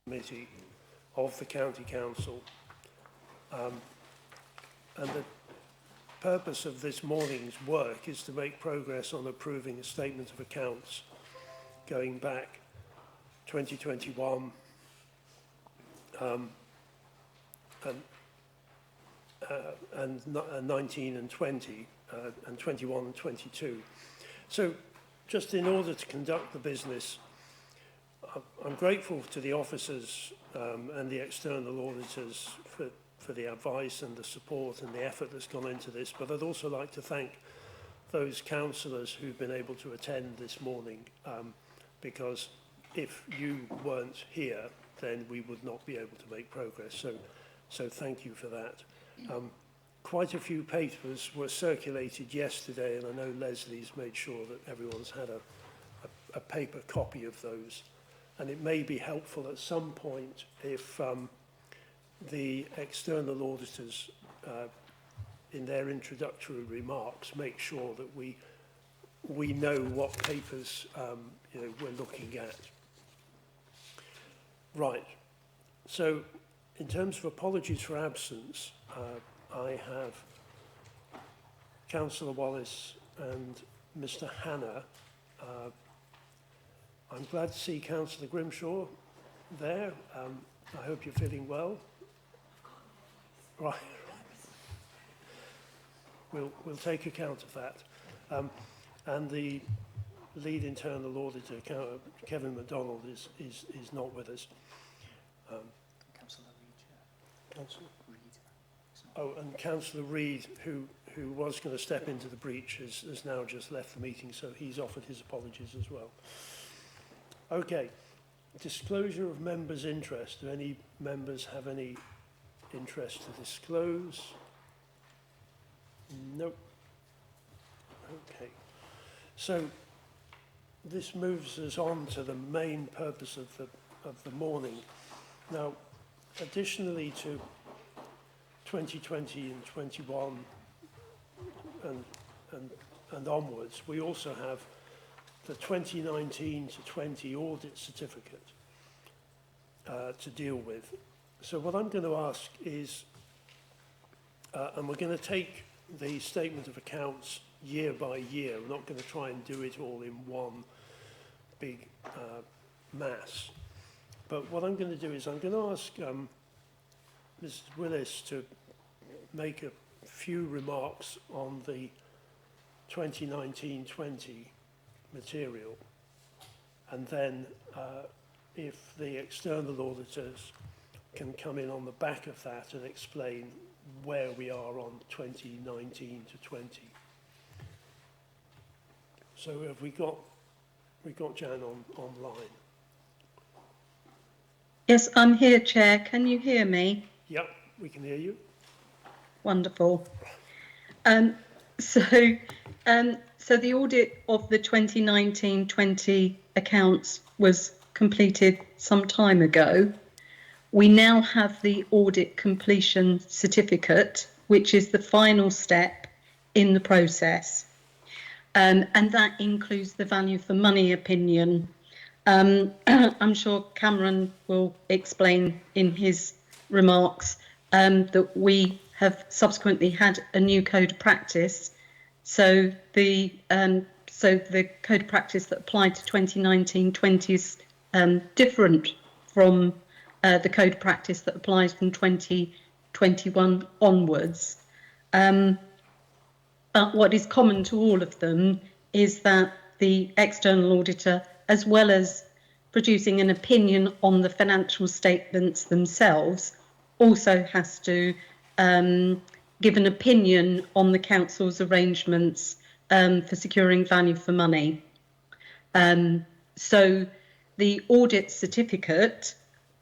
Committee of the County Council. And the purpose of this morning's work is to make progress on approving a statement of accounts going back 2021 and 19 and 20 and 21 and 22. So just in order to conduct the business, I'm grateful to the officers and the external auditors for the advice and the support and the effort that's gone into this, but I'd also like to thank those councillors who've been able to attend this morning, because if you weren't here, then we would not be able to make progress. So thank you for that. Quite a few papers were circulated yesterday, and I know Leslie's made sure that everyone's had a paper copy of those. And it may be helpful at some point if the external auditors, in their introductory remarks, make sure that we know what papers we're looking at. Right. So, in terms of apologies for absence, I have Councillor Wallace and Mr. Hanna. I'm glad to see Councillor Grimshaw there. I hope you're feeling well. Right. We'll take account of that. And the lead internal auditor, Kevin MacDonald, is not with us. Councillor Reid. Councillor Reid. Oh, and Councillor Reid, who was going to step into the breach, has now just left the meeting, so he's offered his apologies as well. Okay, disclosure of members' interest. Do any members have any interest to disclose? Nope. Okay, so this moves us on to the main purpose of the morning. Now, additionally to 2020 and 21 and onwards, we also have the 2019 to 20 audit certificate to deal with. So what I'm going to ask is, and we're going to take the statement of accounts year by year. We're not going to try and do it all in one big mass. But what I'm going to do is I'm going to ask Mrs. Willis to make a few remarks on the 2019-20 material, and then if the external auditors can come in on the back of that and explain where we are on 2019 to 20. So have we got Jan online? Yes, I'm here, Chair. Can you hear me? Yep, we can hear you. Wonderful. So the audit of the 2019-20 accounts was completed some time ago. We now have the audit completion certificate, which is the final step in the process. And that includes the value for money opinion. I'm sure Cameron will explain in his remarks that we have subsequently had a new code of practice. So the code of practice that applied to 2019-20 is different from the code of practice that applies from 2021 onwards. But what is common to all of them is that the external auditor, as well as producing an opinion on the financial statements themselves, also has to give an opinion on the council's arrangements for securing value for money. So the audit certificate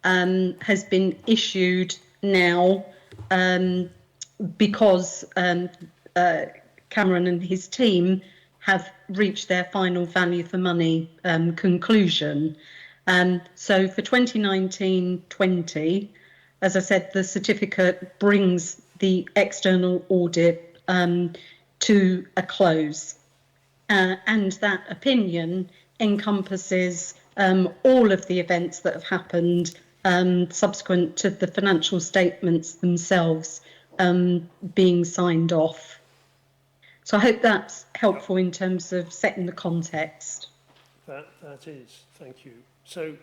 has been issued now because Cameron and his team have reached their final value for money conclusion. So for 2019-20, as I said, the certificate brings the external audit to a close. And that opinion encompasses all of the events that have happened subsequent to the financial statements themselves being signed off. So I hope that's helpful in terms of setting the context. That is, thank you. So,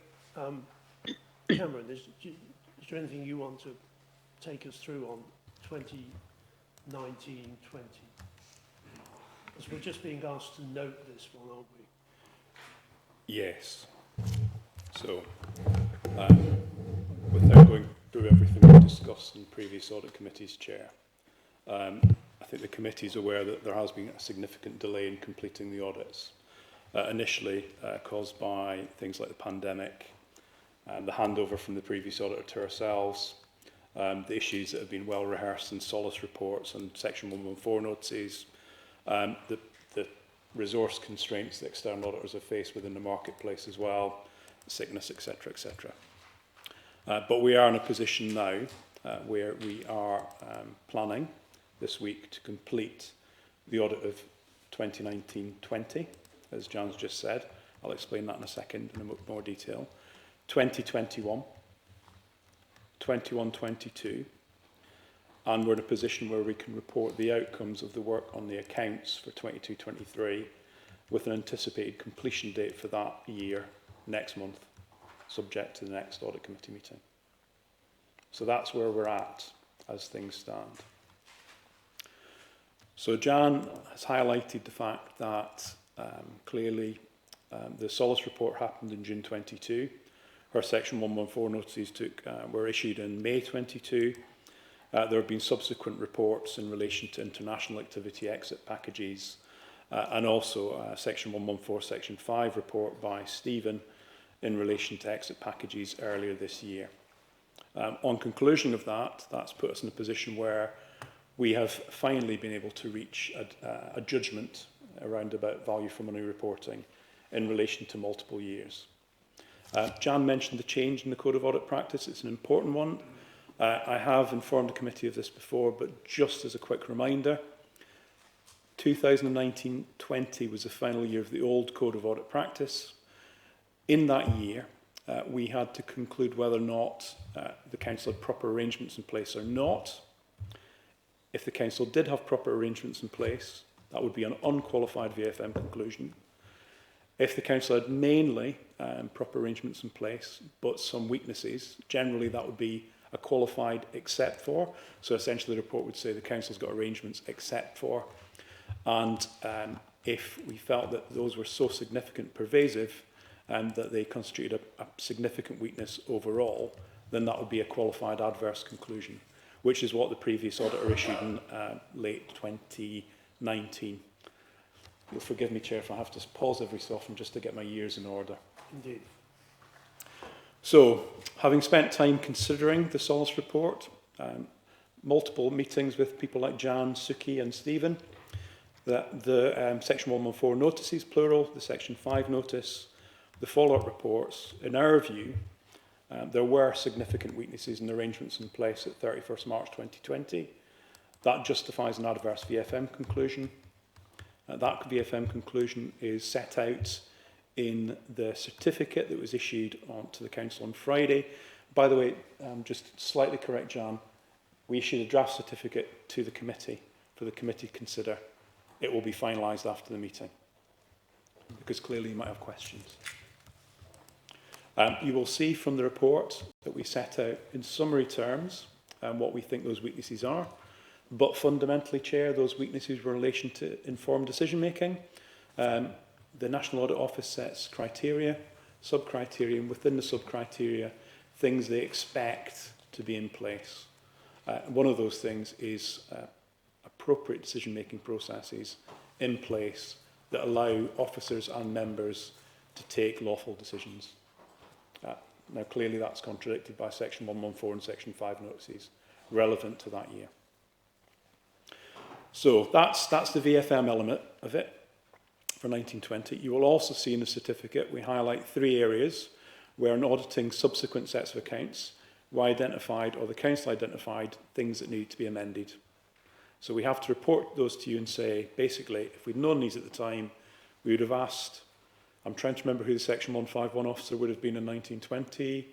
Cameron, is there anything you want to take us through on 2019-20? Because we're just being asked to note this one, aren't we? Yes. So, without going through everything we discussed in previous audit committees, Chair, I think the committee is aware that there has been a significant delay in completing the audits. Initially caused by things like the pandemic, the handover from the previous auditor to ourselves, the issues that have been well rehearsed in solace reports and Section 114 notices, the resource constraints that external auditors have faced within the marketplace as well, sickness, etc., etc. But we are in a position now where we are planning this week to complete the audit of 2019-20, as Jan's just said. I'll explain that in a second in more detail. 2021, 21-22, and we're in a position where we can report the outcomes of the work on the accounts for 22-23 with an anticipated completion date for that year next month, subject to the next audit committee meeting. So that's where we're at as things stand. So Jan has highlighted the fact that clearly the solace report happened in June 22. Her Section 114 notices were issued in May 22. There have been subsequent reports in relation to international activity exit packages and also Section 114 Section 5 report by Stephen in relation to exit packages earlier this year. On conclusion of that, that's put us in a position where we have finally been able to reach a judgment around about value for money reporting in relation to multiple years. Jan mentioned the change in the Code of Audit Practice. It's an important one. I have informed the committee of this before, but just as a quick reminder, 2019-20 was the final year of the old Code of Audit Practice. In that year, we had to conclude whether or not the Council had proper arrangements in place or not. If the Council did have proper arrangements in place, that would be an unqualified VFM conclusion. If the Council had mainly proper arrangements in place, but some weaknesses, generally that would be a qualified except for. So essentially the report would say the Council's got arrangements except for. And if we felt that those were so significant, pervasive, and that they constituted a significant weakness overall, then that would be a qualified adverse conclusion, which is what the previous auditor issued in late 2019. You'll forgive me, Chair, if I have to pause every so often just to get my years in order. Indeed. So, having spent time considering the solace report, multiple meetings with people like Jan, Suki and Stephen, that the Section 114 notices, plural, the Section 5 notice, the follow-up reports, in our view, there were significant weaknesses in the arrangements in place at 31st March 2020. That justifies an adverse VFM conclusion. That VFM conclusion is set out in the certificate that was issued to the Council on Friday. By the way, just slightly correct, Jan, we issued a draft certificate to the committee for the committee to consider. It will be finalised after the meeting, because clearly you might have questions. You will see from the report that we set out in summary terms what we think those weaknesses are. But fundamentally, Chair, those weaknesses were in relation to informed decision making. The National Audit Office sets criteria, sub-criteria, and within the sub-criteria, things they expect to be in place. One of those things is appropriate decision-making processes in place that allow officers and members to take lawful decisions. Now, clearly that's contradicted by Section 114 and Section 5 notices relevant to that year. So that's the VFM element of it for 1920. You will also see in the certificate we highlight 3 areas where in auditing subsequent sets of accounts we identified, or the Council identified, things that need to be amended. So we have to report those to you and say, basically, if we'd known these at the time, we would have asked, I'm trying to remember who the Section 151 officer would have been in 1920.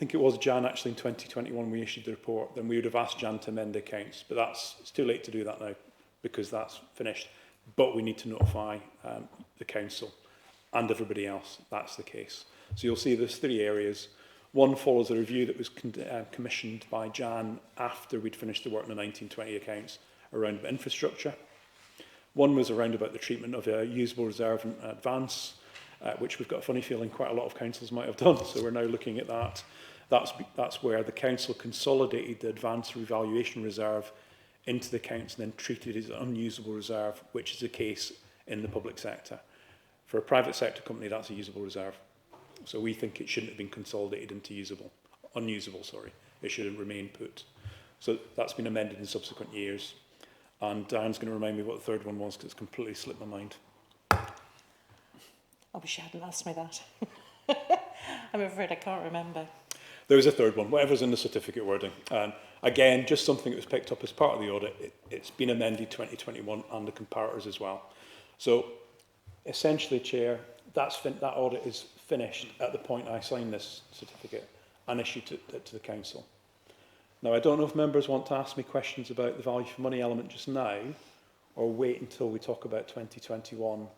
think it was Jan actually in 2021 we issued the report, then we would have asked Jan to amend the accounts, but it's too late to do that now because that's finished. But we need to notify the council and everybody else that's the case. So you'll see there's 3 areas. One follows a review that was commissioned by Jan after we'd finished the work in the 1920 accounts around infrastructure. One was around about the treatment of a usable reserve and advance, which we've got a funny feeling quite a lot of councils might have done. So we're now looking at that. That's where the council consolidated the advance revaluation reserve into the accounts and then treated it as an unusable reserve, which is the case in the public sector. For a private sector company, that's a usable reserve. So we think it shouldn't have been consolidated into unusable, sorry. It should have remained put. So that's been amended in subsequent years. And Diane's going to remind me what the third one was because it's completely slipped my mind. I wish you hadn't asked me that. I'm afraid I can't remember. There was a third one, whatever's in the certificate wording. Again, just something that was picked up as part of the audit. It's been amended 2021 and the comparators as well. So essentially, Chair, that audit is finished at the point I sign this certificate and issued it to the council. Now, I don't know if members want to ask me questions about the value for money element just now or wait until we talk about 2021,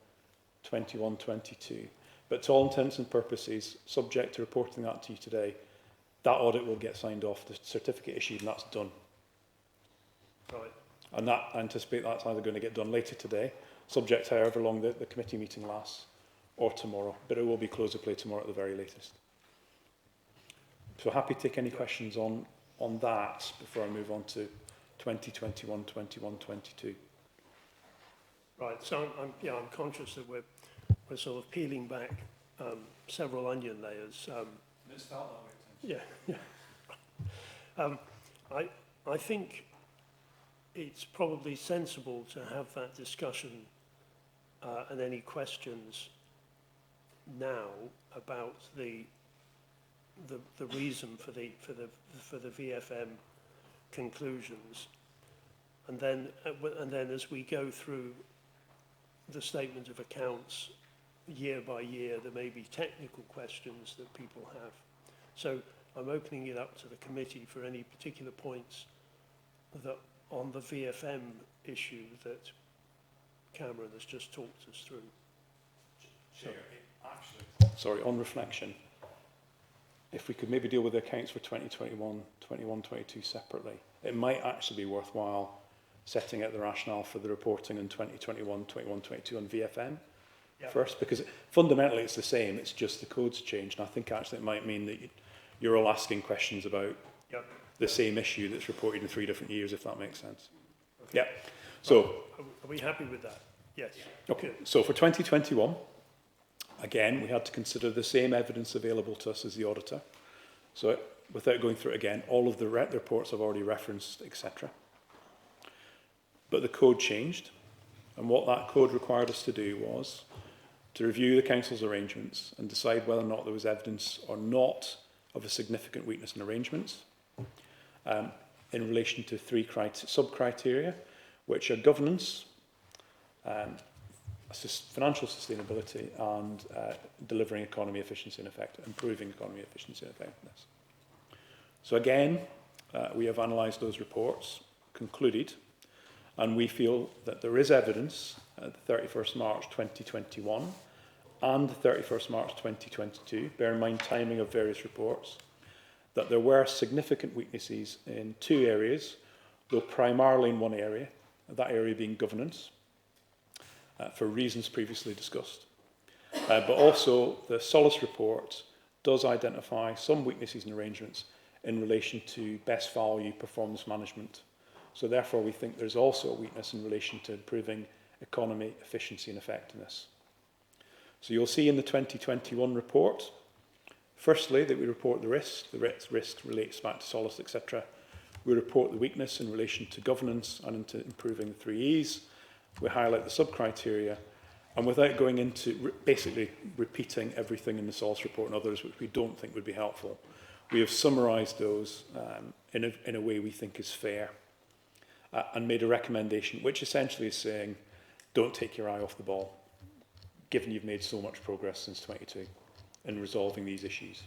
21, 22. But to all intents and purposes, subject to reporting that to you today, that audit will get signed off, the certificate issued, and that's done. Right. And I anticipate that's either going to get done later today, subject to however long the committee meeting lasts, or tomorrow. But it will be close of play tomorrow at the very latest. So happy to take any questions on that before I move on to 2021, 21, 22. Right. So I'm conscious that we're sort of peeling back several onion layers. Yeah. I think it's probably sensible to have that discussion and any questions now about the reason for the VFM conclusions, and then as we go through the statement of accounts year by year, there may be technical questions that people have. So I'm opening it up to the committee for any particular points that on the VFM issue that Cameron has just talked us through. Sorry, on reflection, if we could maybe deal with the accounts for 2021, 21, 22 separately, it might actually be worthwhile setting out the rationale for the reporting in 2021, 21, 22 on VFM first, because fundamentally it's the same, it's just the code's changed. And I think actually it might mean that you're all asking questions about the same issue that's reported in 3 different years, if that makes sense. Okay. Yeah. So, are we happy with that? Yes. Okay. So for 2021, again, we had to consider the same evidence available to us as the auditor. So without going through it again, all of the reports I've already referenced, etc. But the code changed, and what that code required us to do was to review the council's arrangements and decide whether or not there was evidence or not of a significant weakness in arrangements in relation to 3 sub-criteria, which are governance, financial sustainability, and delivering economy efficiency and effect, improving economy efficiency and effectiveness. So again, we have analysed those reports, concluded, and we feel that there is evidence at the 31st March 2021 and the 31st March 2022, bear in mind timing of various reports, that there were significant weaknesses in 2 areas, though primarily in 1 area, that area being governance, for reasons previously discussed. But also the Solace report does identify some weaknesses in arrangements in relation to best value performance management. So therefore we think there's also a weakness in relation to improving economy, efficiency and effectiveness. So you'll see in the 2021 report, firstly, that we report the risk relates back to Solace, etc. We report the weakness in relation to governance and into improving the 3 E's. We highlight the sub-criteria, and without going into basically repeating everything in the Solace report and others, which we don't think would be helpful, we have summarised those in a way we think is fair, and made a recommendation, which essentially is saying, don't take your eye off the ball, given you've made so much progress since 22 in resolving these issues.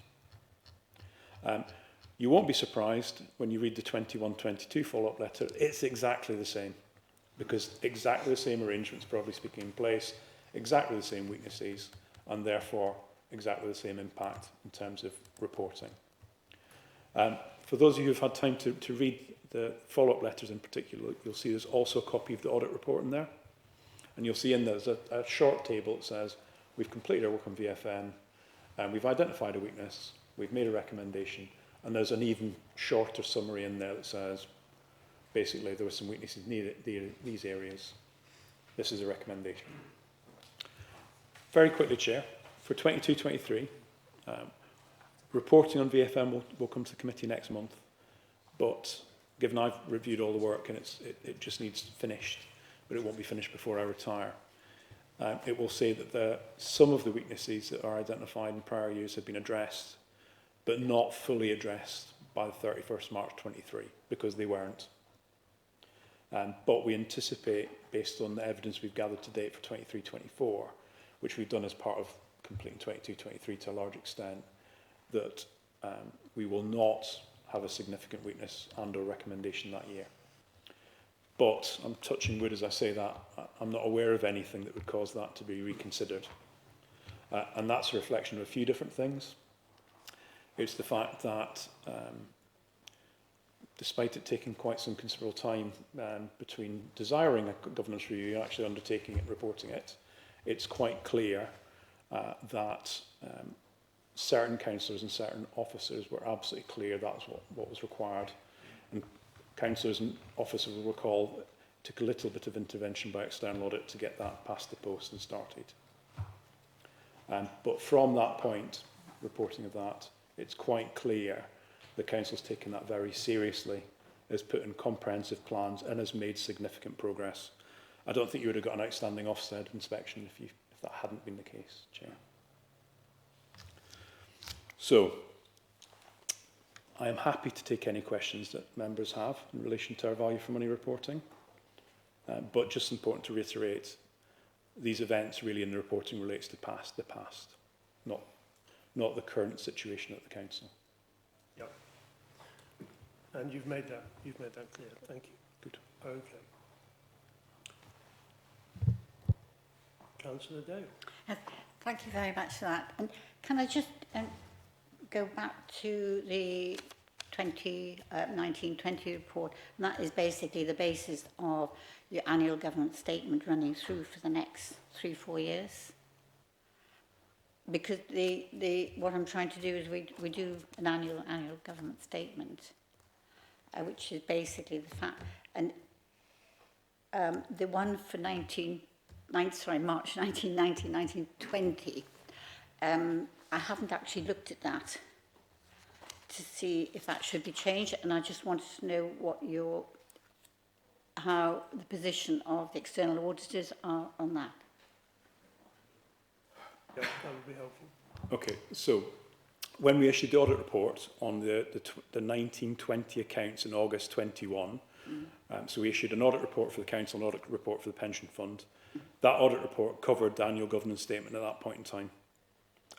You won't be surprised when you read the 21-22 follow-up letter. It's exactly the same, because exactly the same arrangements, broadly speaking, in place, exactly the same weaknesses, and therefore exactly the same impact in terms of reporting. For those of you who've had time to read the follow-up letters in particular, you'll see there's also a copy of the audit report in there. And you'll see in there's a short table that says, we've completed our work on VFM, and we've identified a weakness, we've made a recommendation, and there's an even shorter summary in there that says, basically, there were some weaknesses in these areas. This is a recommendation. Very quickly, Chair, for 22-23, reporting on VFM will come to the committee next month, but given I've reviewed all the work and it just needs finished, but it won't be finished before I retire, it will say that some of the weaknesses that are identified in prior years have been addressed, but not fully addressed by the 31st March 23, because they weren't. But we anticipate, based on the evidence we've gathered to date for 23-24, which we've done as part of completing 22-23 to a large extent, that we will not have a significant weakness and or recommendation that year. But I'm touching wood as I say that. I'm not aware of anything that would cause that to be reconsidered. And that's a reflection of a few different things. It's the fact that despite it taking quite some considerable time between desiring a governance review and actually undertaking it and reporting it, it's quite clear that certain councillors and certain officers were absolutely clear that's what was required. And councillors and officers will recall it took a little bit of intervention by external audit to get that past the post and started. But from that point, reporting of that, it's quite clear the council's taken that very seriously, has put in comprehensive plans and has made significant progress. I don't think you would have got an outstanding Ofsted inspection if that hadn't been the case, Chair. So, I am happy to take any questions that members have in relation to our value for money reporting, but just important to reiterate, these events really in the reporting relates to the past, not the current situation at the council. Yep. And you've made that clear. Thank you. Good. Okay. Councillor Doe. Thank you very much for that. And can I just go back to the 19-20 report? And that is basically the basis of your annual government statement running through for the next 3-4 years. Because what I'm trying to do is we do an annual government statement, which is basically the fact. And the one for March 1990, 1920, I haven't actually looked at that to see if that should be changed, and I just wanted to know how the position of the external auditors are on that. Yeah, that would be helpful. Okay, so when we issued the audit report on the 1920 accounts in August 21, so we issued an audit report for the council, an audit report for the pension fund. That audit report covered the annual governance statement at that point in time.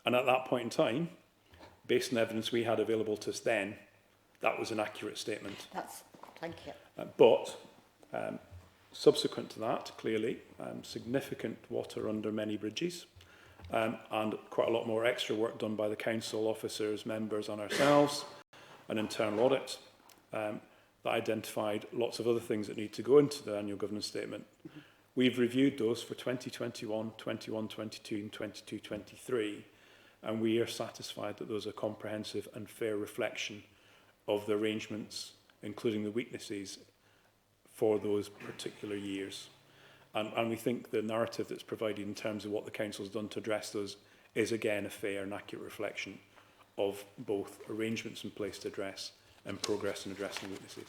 And at that point in time, based on evidence we had available to us then, that was an accurate statement. Thank you. But subsequent to that, clearly, significant water under many bridges, and quite a lot more extra work done by the council, officers, members and ourselves, an internal audit that identified lots of other things that need to go into the annual governance statement. We've reviewed those for 2021, 21-22 and 22-23, and we are satisfied that those are comprehensive and fair reflection of the arrangements, including the weaknesses for those particular years. And we think the narrative that's provided in terms of what the council has done to address those is again a fair and accurate reflection of both arrangements in place to address and progress in addressing weaknesses.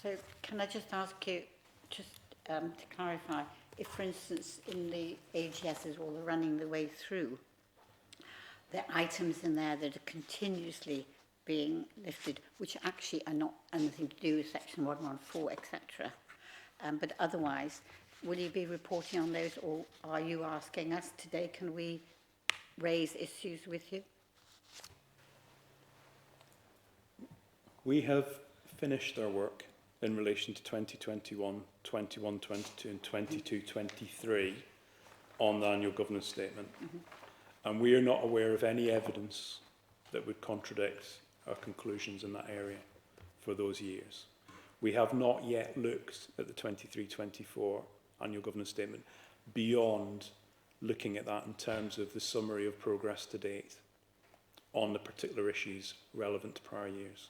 So can I just ask you, to clarify, if for instance in the AGSs or they're running the way through, there are items in there that are continuously being lifted, which actually are not anything to do with section 114, etc. But otherwise, will you be reporting on those, or are you asking us today, can we raise issues with you? We have finished our work in relation to 2021, 21, 22 and 22, 23 on the annual governance statement. And we are not aware of any evidence that would contradict our conclusions in that area for those years. We have not yet looked at the 23-24 annual governance statement beyond looking at that in terms of the summary of progress to date on the particular issues relevant to prior years.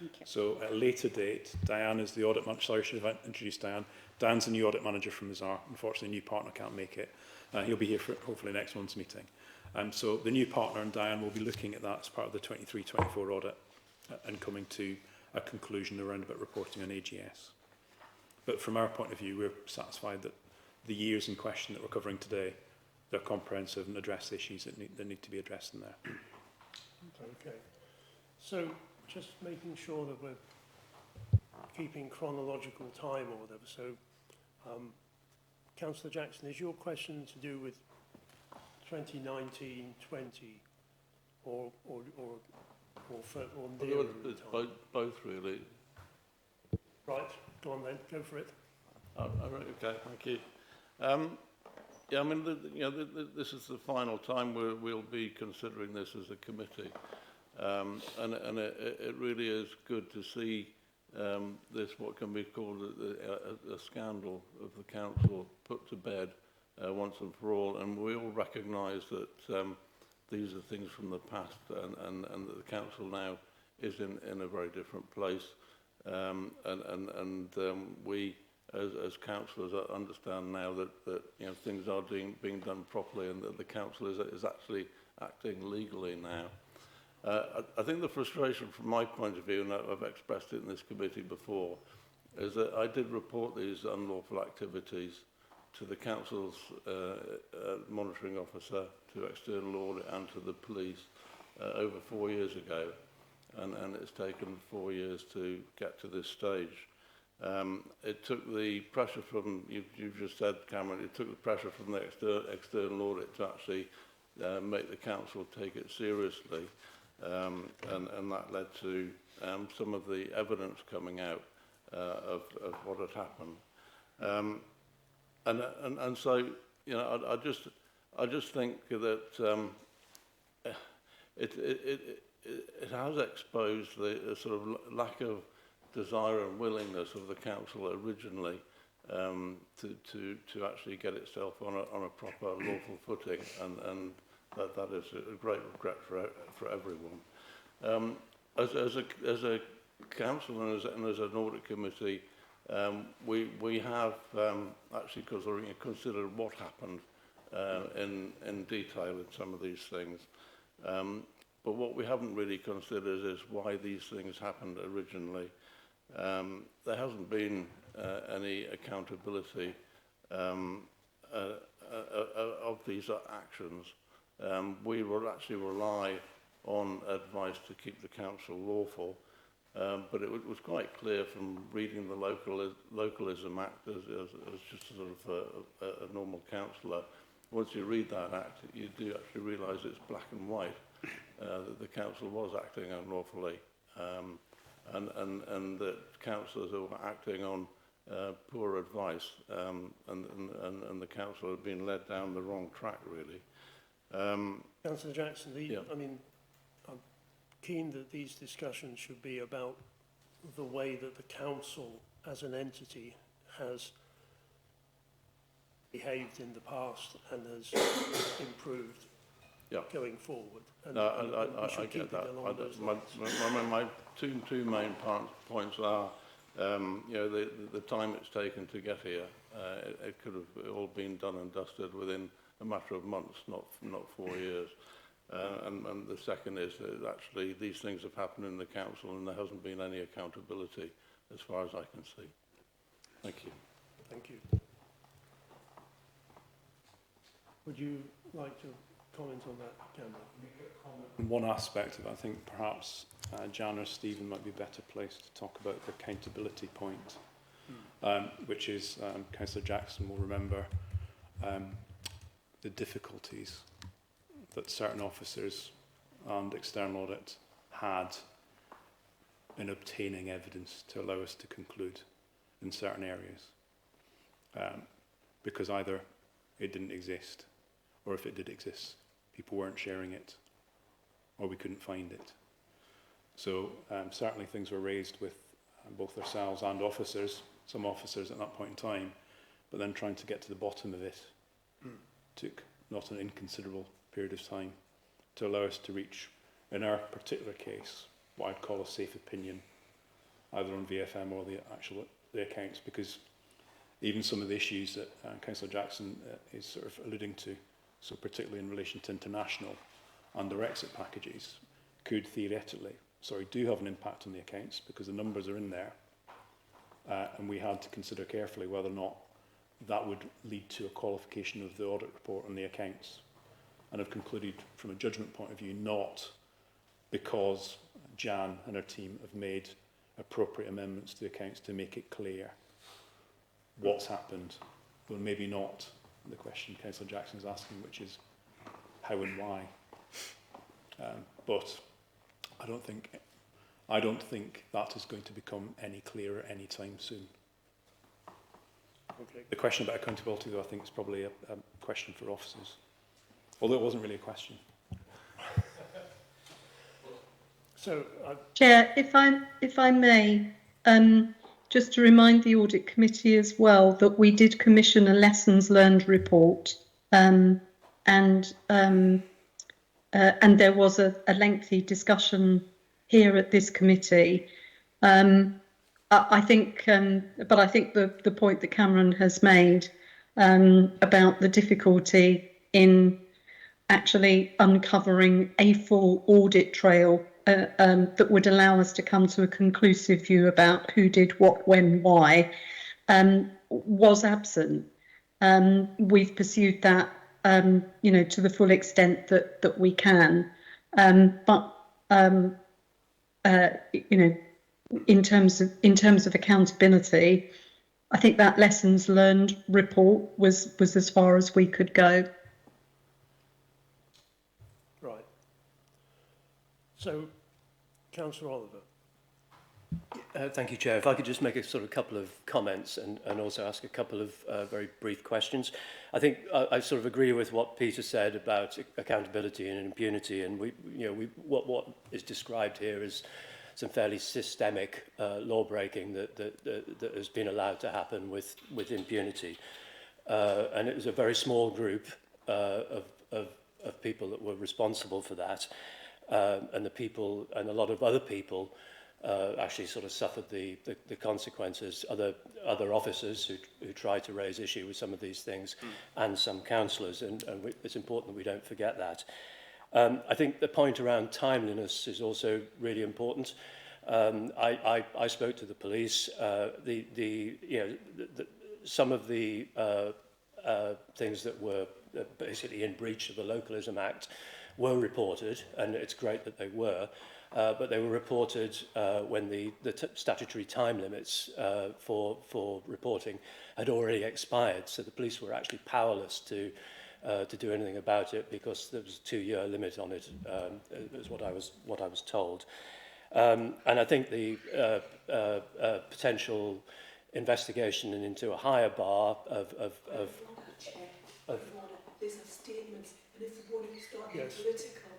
Okay. So at a later date, Diane is the audit manager. Sorry, I should have introduced Diane. Diane's the new audit manager from Mazar. Unfortunately, the new partner can't make it. He'll be here for hopefully next month's meeting. So the new partner and Diane will be looking at that as part of the 23-24 audit and coming to a conclusion around about reporting on AGS. But from our point of view, we're satisfied that the years in question that we're covering today, they're comprehensive and address the issues that need to be addressed in there. Okay. So just making sure that we're keeping chronological time order. So, Councillor Jackson, is your question to do with 2019-20 or nearer It's time? both really. Right, go on then, go for it. Oh, right, okay, thank you. Yeah, I mean, this is the final time we'll be considering this as a committee, and it really is good to see this, what can be called a scandal of the council, put to bed once and for all. And we all recognise that these are things from the past, and that the council now is in a very different place. We, as councillors, understand now that you know, things are being done properly, and that the council is actually acting legally now. I think the frustration from my point of view, and I've expressed it in this committee before, is that I did report these unlawful activities to the council's monitoring officer, to external audit and to the police over 4 years ago, and it's taken 4 years to get to this stage. It took the pressure from, you've just said, Cameron, it took the pressure from the external audit to actually make the council take it seriously. And that led to some of the evidence coming out of what had happened. And so, you know, I just think that it has exposed the sort of lack of desire and willingness of the council originally to actually get itself on a proper lawful footing, and that is a great regret for everyone. As a council and as an audit committee, we have actually considered what happened in detail in some of these things. But what we haven't really considered is why these things happened originally. There hasn't been any accountability of these actions. We will actually rely on advice to keep the council lawful, but it was quite clear from reading the Localism Act as just sort of a normal councillor. Once you read that act, you do actually realise it's black and white, that the council was acting unlawfully, and that councillors were acting on poor advice, and the council had been led down the wrong track, really. Councillor Jackson, Yeah. I mean, I'm keen that these discussions should be about the way that the council as an entity has behaved in the past and has improved going forward. And, No, we should I keep get that. it along those lines. My two main points are, you know, the time it's taken to get here. It could have all been done and dusted within a matter of months, not 4 years. And the second is that actually these things have happened in the council and there hasn't been any accountability as far as I can see. Thank you. Thank you. Would you like to comment on that, Cameron? One aspect of it, I think perhaps Jan or Stephen might be better placed to talk about the accountability point, which is, Councillor Jackson will remember, the difficulties that certain officers and external audit had in obtaining evidence to allow us to conclude in certain areas. Because either it didn't exist, or if it did exist, people weren't sharing it, or we couldn't find it. So certainly things were raised with both ourselves and officers, some officers at that point in time, but then trying to get to the bottom of it took not an inconsiderable period of time to allow us to reach, in our particular case, what I'd call a safe opinion, either on VFM or the accounts, because even some of the issues that Councillor Jackson is sort of alluding to, so particularly in relation to international and their exit packages, could theoretically, do have an impact on the accounts because the numbers are in there, and we had to consider carefully whether or not that would lead to a qualification of the audit report on the accounts, and have concluded from a judgment point of view not because Jan and her team have made appropriate amendments to the accounts to make it clear what's happened. Well, maybe not the question Councillor Jackson is asking, which is how and why. But I don't think that is going to become any clearer anytime soon. Okay. The question about accountability, though, I think is probably a question for officers, although it wasn't really a question. So, Chair, if I may, just to remind the Audit Committee as well that we did commission a lessons learned report, and there was a lengthy discussion here at this committee. I think the point that Cameron has made about the difficulty in actually uncovering a full audit trail that would allow us to come to a conclusive view about who did what, when, why, was absent. We've pursued that, to the full extent that we can, but in terms of accountability, I think that lessons learned report was as far as we could go. right. So, Councillor Oliver. Thank you, Chair. If I could just make a sort of couple of comments and also ask a couple of very brief questions. I think I sort of agree with what Peter said about accountability and impunity, and what is described here is some fairly systemic law breaking that has been allowed to happen with impunity, and it was a very small group of people that were responsible for that, and a lot of other people actually sort of suffered the consequences. Other officers who tried to raise issue with some of these things, and some councillors, and it's important that we don't forget that. I think the point around timeliness is also really important. I spoke to the police. Some of the things that were basically in breach of the Localism Act were reported, and it's great that they were. But they were reported when the statutory time limits for reporting had already expired. So the police were actually powerless to do anything about it because there was a 2-year limit on it. Is what I was told. And I think the potential investigation into a higher bar of there's a statement, and if the one who started Yes. political,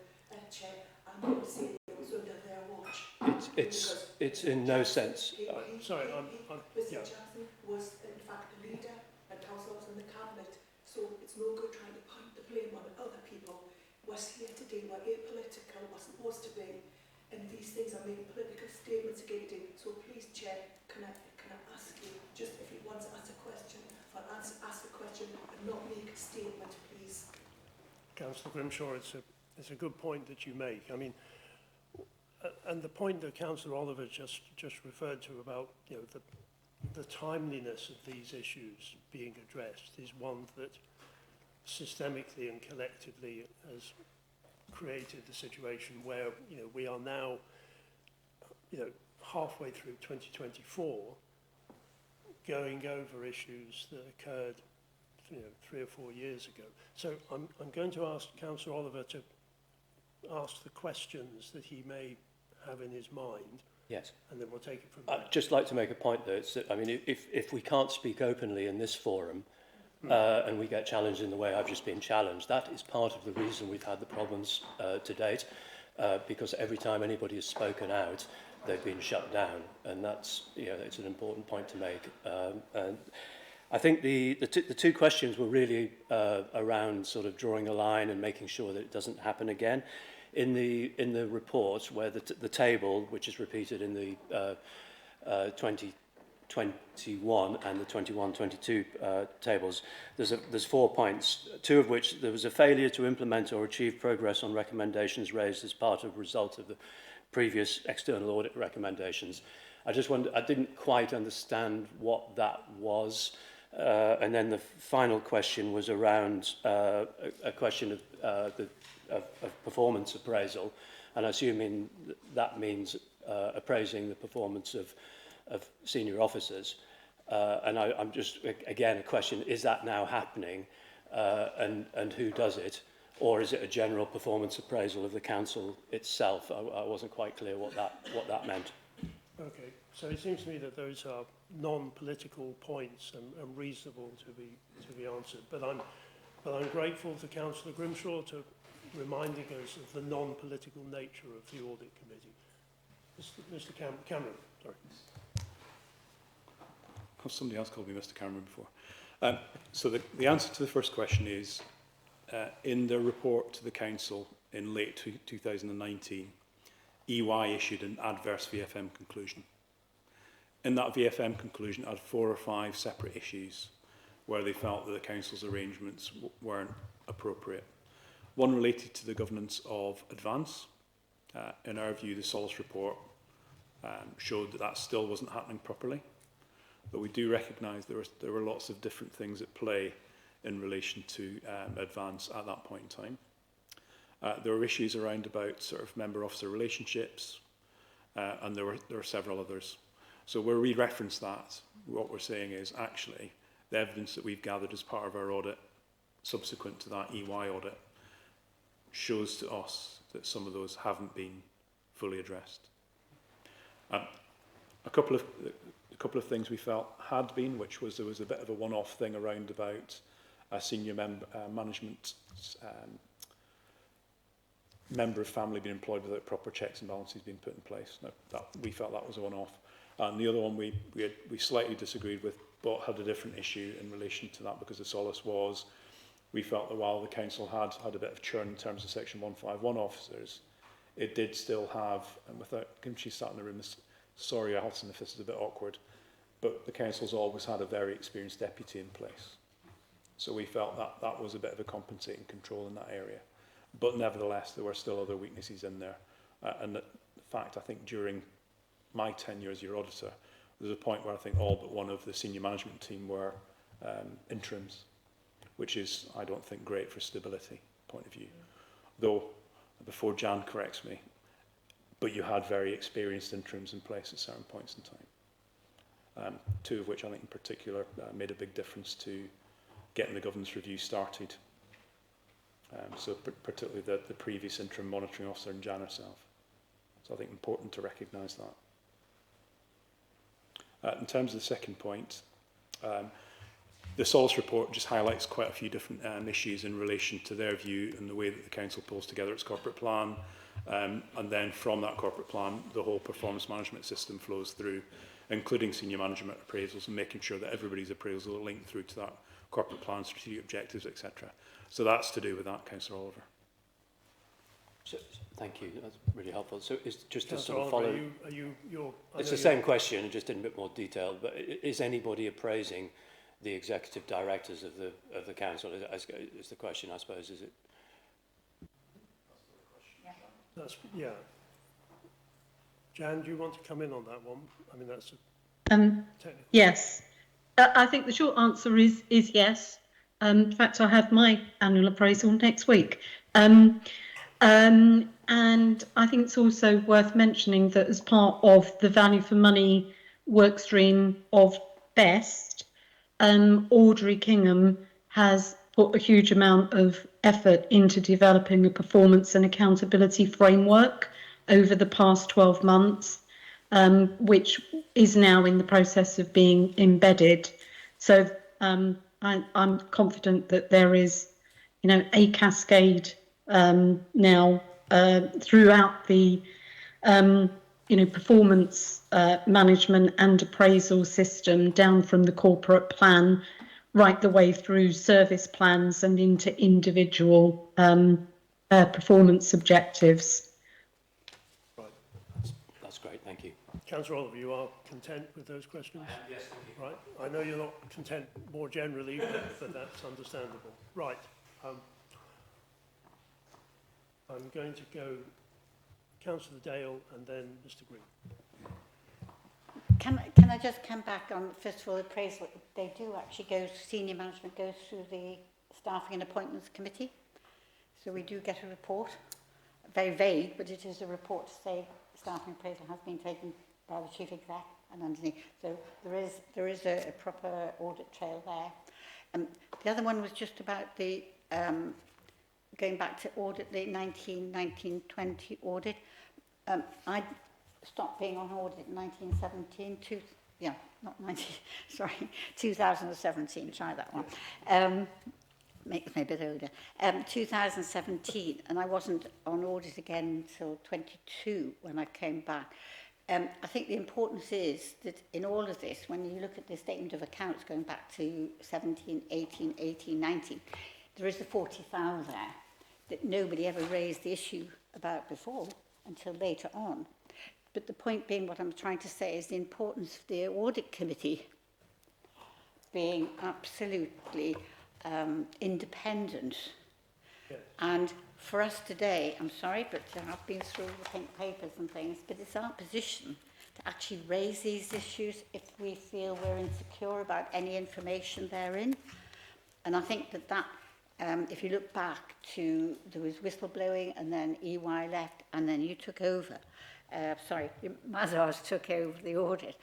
Chair, I'm going to say it was under their watch. it's in no sense. Sorry, Mr. Jackson was in fact the leader and councillor was in the cabinet, so it's no good trying to point the blame on other people. Was here today, were apolitical, was supposed to be, and these things are making political statements against him. So please, Chair, can I ask you, just if you want to ask a question, ask the question and not make a statement, please. Councillor Grimshaw, it's a good point that you make. I mean, and the point that Councillor Oliver just referred to about the timeliness of these issues being addressed is one that systemically and collectively has created the situation where we are now halfway through 2024 going over issues that occurred 3 or 4 years ago. So I'm going to ask Councillor Oliver to ask the questions that he may have in his mind, Yes. and then we'll take it from there. I'd just like to make a point, though. It's that, I mean, if we can't speak openly in this forum, and we get challenged in the way I've just been challenged, that is part of the reason we've had the problems to date, because every time anybody has spoken out, they've been shut down, and that's, you know, it's an important point to make. And I think the two questions were really around sort of drawing a line and making sure that it doesn't happen again. In the report, where the table, which is repeated in the 2021 and the 21-22 tables, there's 4 points, two of which there was a failure to implement or achieve progress on recommendations raised as part of result of the previous external audit recommendations. I just wondered, I didn't quite understand what that was. And then the final question was around a question of performance appraisal, and assuming that means appraising the performance of senior officers. And I'm just, again, a question, is that now happening, and who does it? Or is it a general performance appraisal of the council itself? I wasn't quite clear what that meant. Okay, so it seems to me that those are non-political points and reasonable to be answered. But I'm grateful to Councillor Grimshaw to reminding us of the non-political nature of the audit committee. Mr. Cameron, sorry. Oh, somebody else called me Mr. Cameron before. So the answer to the first question is, in the report to the council in late 2019, EY issued an adverse VFM conclusion. In that VFM conclusion, it had 4 or 5 separate issues where they felt that the council's arrangements weren't appropriate. One related to the governance of advance. In our view, the Solace report showed that that still wasn't happening properly. But we do recognise there were lots of different things at play in relation to advance at that point in time. There were issues around about sort of member-officer relationships, and there were several others. So where we reference that, what we're saying is actually the evidence that we've gathered as part of our audit, subsequent to that EY audit, shows to us that some of those haven't been fully addressed. A couple of things we felt had been, which was there was a bit of a one-off thing around about a senior management member of family being employed without proper checks and balances being put in place. Now, we felt that was a one-off. And the other one we slightly disagreed with, but had a different issue in relation to that, because the solace was, we felt that while the council had a bit of churn in terms of Section 151 officers, it did still have, and without, she sat in the room, sorry Alison if this is a bit awkward, but the council's always had a very experienced deputy in place. So we felt that that was a bit of a compensating control in that area. But nevertheless, there were still other weaknesses in there. And in fact, I think during my tenure as your auditor, there was a point where I think all but one of the senior management team were interims, which is, I don't think, great for stability point of view. Though, before Jan corrects me, but you had very experienced interims in place at certain points in time. 2 of which I think in particular made a big difference to getting the governance review started. So particularly the previous interim monitoring officer and Jan herself. So I think important to recognise that. In terms of the second point, the Solace report just highlights quite a few different issues in relation to their view and the way that the council pulls together its corporate plan. And then from that corporate plan, the whole performance management system flows through, including senior management appraisals and making sure that everybody's appraisal are linked through to that corporate plan, strategic objectives, etc. So that's to do with that, Councillor Oliver. So, thank you, that's really helpful. So it's just to Councillor sort of Oliver, follow... It's the same question, just in a bit more detail, but is anybody appraising the executive directors of the council? Is the question, I suppose, is it? That's, yeah. Jan, do you want to come in on that one? I mean, that's a technical. Yes. I think the short answer is yes. In fact, I have my annual appraisal next week. And I think it's also worth mentioning that as part of the value for money work stream of BEST, Audrey Kingham has put a huge amount of effort into developing a performance and accountability framework over the past 12 months, which is now in the process of being embedded. So I'm confident that there is, a cascade now throughout the performance management and appraisal system, down from the corporate plan right the way through service plans and into individual performance objectives. Right. That's great, thank you. Councillor Oliver, you are content with those questions? Yes, thank you. Right. I know you're not content more generally, but that's understandable. Right. I'm going to go Councillor Dale and then Mr. Green. Can I just come back on, first of all, appraisal? They do actually go, senior management goes through the Staffing and Appointments Committee. So we do get a report, very vague, but it is a report to say staffing appraisal has been taken by the chief exec and underneath. So there is a proper audit trail there. The other one was just about the, going back to audit, the 1919-20 audit. I stopped being on audit in 1917, 2017, try that one. Makes me a bit older. 2017, and I wasn't on audit again until 22 when I came back. I think the importance is that in all of this, when you look at the statement of accounts going back to 17, 18, 18, 19, there is the 40,000 there that nobody ever raised the issue about before until later on. But the point being, what I'm trying to say is the importance of the audit committee being absolutely independent. Yes. And for us today, I'm sorry, but I've been through the pink papers and things, but it's our position to actually raise these issues if we feel we're insecure about any information therein. And I think that if you look back to, there was whistleblowing and then EY left and then you took over. Mazars took over the audit.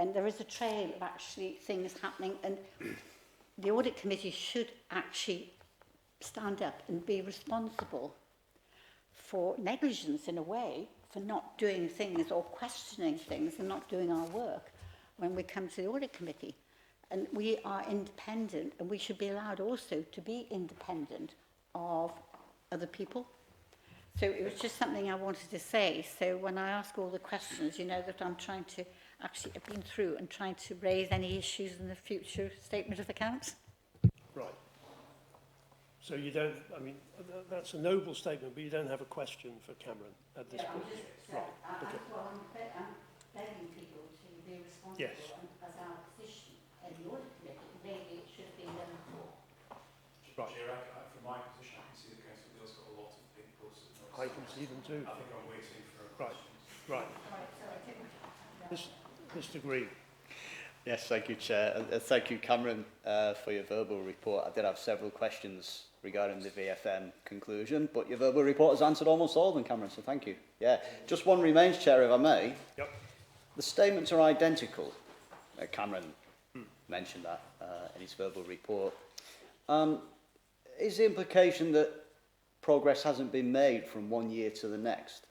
And there is a trail of actually things happening, and the audit committee should actually stand up and be responsible for negligence in a way, for not doing things or questioning things and not doing our work when we come to the audit committee. And we are independent, and we should be allowed also to be independent of other people. So it was just something I wanted to say. So when I ask all the questions, you know that I'm trying to actually have been through and trying to raise any issues in the future statement of accounts. Right. So you don't, I mean, that's a noble statement, but you don't have a question for Cameron at this point. Right. Okay. I'm begging people to be responsible. Yes. As our position in the audit committee, maybe it should have been done before. Right. Chair, from my position, I can see the Council of Wales got a lot of big post-it notes. I can see them too. I think I'm waiting for questions. Right. Mr. Green. Yes, thank you, Chair. And thank you, Cameron, for your verbal report. I did have several questions regarding the VFM conclusion, but your verbal report has answered almost all of them, Cameron, so thank you. Yeah, just one remains, Chair, if I may. Yep. The statements are identical. Cameron mentioned that in his verbal report. Is the implication that progress hasn't been made from one year to the next?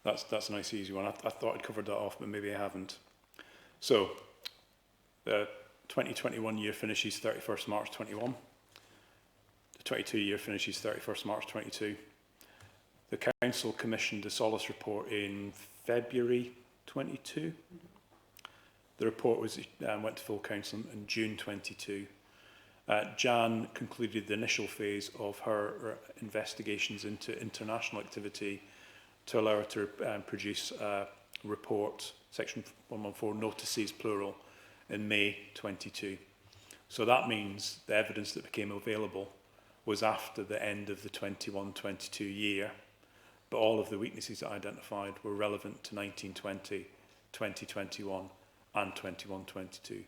That's a nice easy one. I thought I'd covered that off, but maybe I haven't. So, the 2021 year finishes 31st March 21. The 22 year finishes 31st March 22. The Council commissioned the Solace report in February 22. The report was went to full Council in June 22. Jan concluded the initial phase of her investigations into international activity to allow her to produce a report, section 114, notices plural, in May 22. So that means the evidence that became available was after the end of the 21-22 year, but all of the weaknesses identified were relevant to 1920, 2021 and 21-22.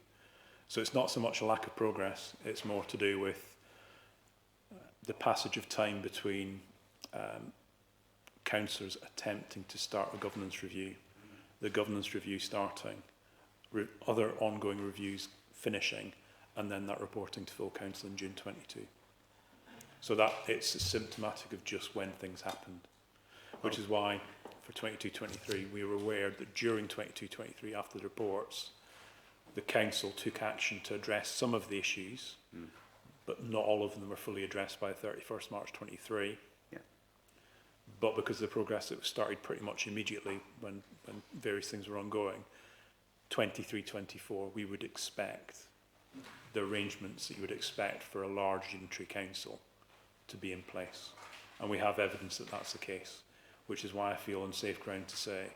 So it's not so much a lack of progress, it's more to do with the passage of time between councillors attempting to start a governance review, the governance review starting, other ongoing reviews finishing, and then that reporting to full council in June 22. So that it's symptomatic of just when things happened, which is why for 22-23 we were aware that during 22-23, after the reports, the council took action to address some of the issues, but not all of them were fully addressed by 31st March 23. Yeah. But because of the progress that was started pretty much immediately when various things were ongoing, 23-24 we would expect the arrangements that you would expect for a large unitary council to be in place. And we have evidence that that's the case, which is why I feel on safe ground to say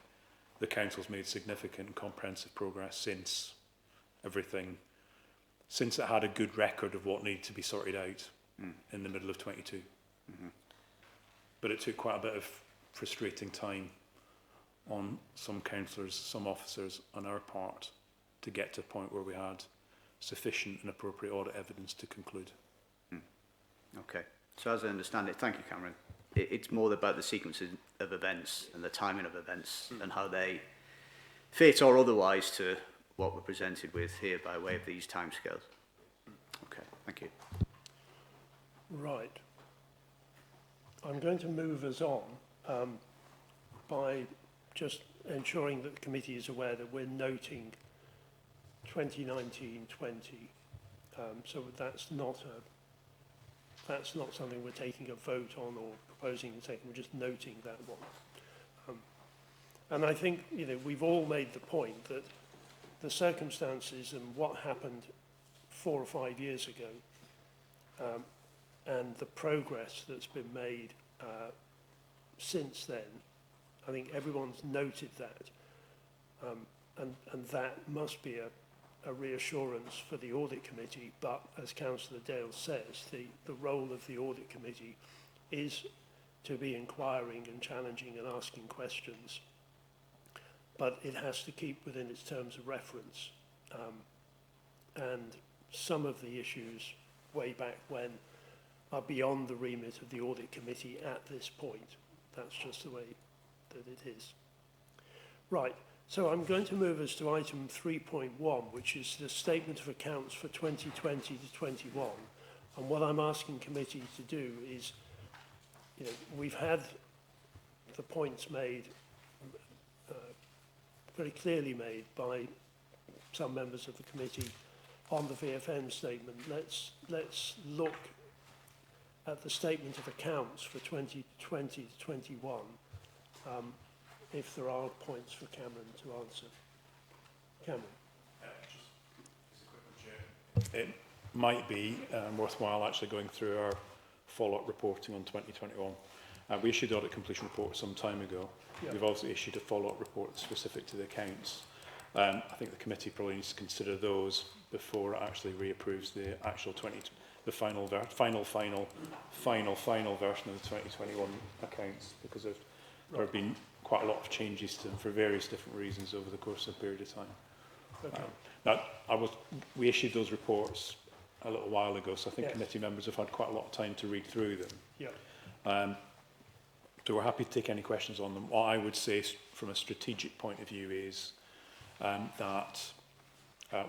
the council's made significant and comprehensive progress since since it had a good record of what needed to be sorted out in the middle of 22. But it took quite a bit of frustrating time on some councillors, some officers on our part to get to a point where we had sufficient and appropriate audit evidence to conclude. Okay. So as I understand it, thank you, Cameron. It's more about the sequence of events and the timing of events and how they fit or otherwise to what we're presented with here by way of these timescales. Okay, thank you. Right. I'm going to move us on by just ensuring that the committee is aware that we're noting 2019-20. So that's not something we're taking a vote on or proposing to take. We're just noting that one. And I think, you know, we've all made the point that the circumstances and what happened 4 or 5 years ago and the progress that's been made since then, I think everyone's noted that. And that must be a reassurance for the Audit Committee, but as Councillor Dale says, the role of the Audit Committee is to be inquiring and challenging and asking questions, but it has to keep within its terms of reference. And some of the issues way back when are beyond the remit of the Audit Committee at this point. That's just the way that it is. Right. So I'm going to move us to item 3.1, which is the statement of accounts for 2020 to 21. And what I'm asking committee to do is, you know, we've had the points made, very clearly made by some members of the committee on the VFM statement. Let's look at the statement of accounts for 2020 to 21. If there are points for Cameron to answer. Cameron. It might be worthwhile actually going through our follow-up reporting on 2021. We issued the audit completion report some time ago. Yeah. We've also issued a follow-up report specific to the accounts. I think the committee probably needs to consider those before it actually reapproves the actual the final version of the 2021 accounts, because there have been quite a lot of changes to them for various different reasons over the course of a period of time. Okay. Now, we issued those reports a little while ago, so I think committee members have had quite a lot of time to read through them. Yeah. So we're happy to take any questions on them. What I would say from a strategic point of view is that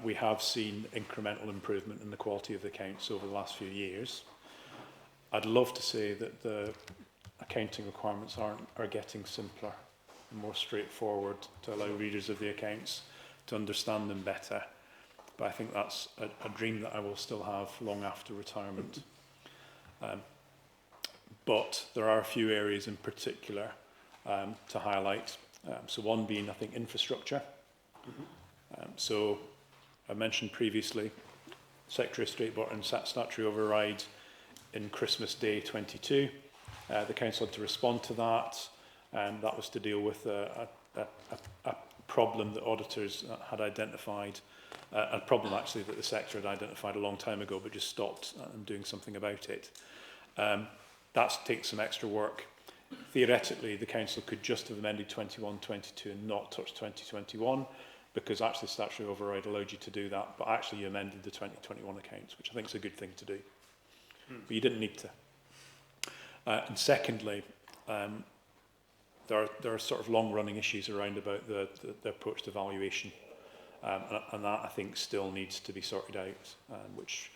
we have seen incremental improvement in the quality of the accounts over the last few years. I'd love to say that the accounting requirements are getting simpler and more straightforward to allow readers of the accounts to understand them better. But I think that's a dream that I will still have long after retirement. But there are a few areas in particular to highlight. So one being, I think, infrastructure. So I mentioned previously, Secretary of State brought in statutory override in Christmas Day 22. The council had to respond to that, and that was to deal with a problem that auditors had identified, a problem actually that the sector had identified a long time ago but just stopped doing something about it. That takes some extra work. Theoretically, the council could just have amended 21-22 and not touch 2021, because actually statutory override allowed you to do that, but actually you amended the 2021 accounts, which I think is a good thing to do. But you didn't need to. And secondly, there are sort of long-running issues around about the approach to valuation, and that I think still needs to be sorted out, which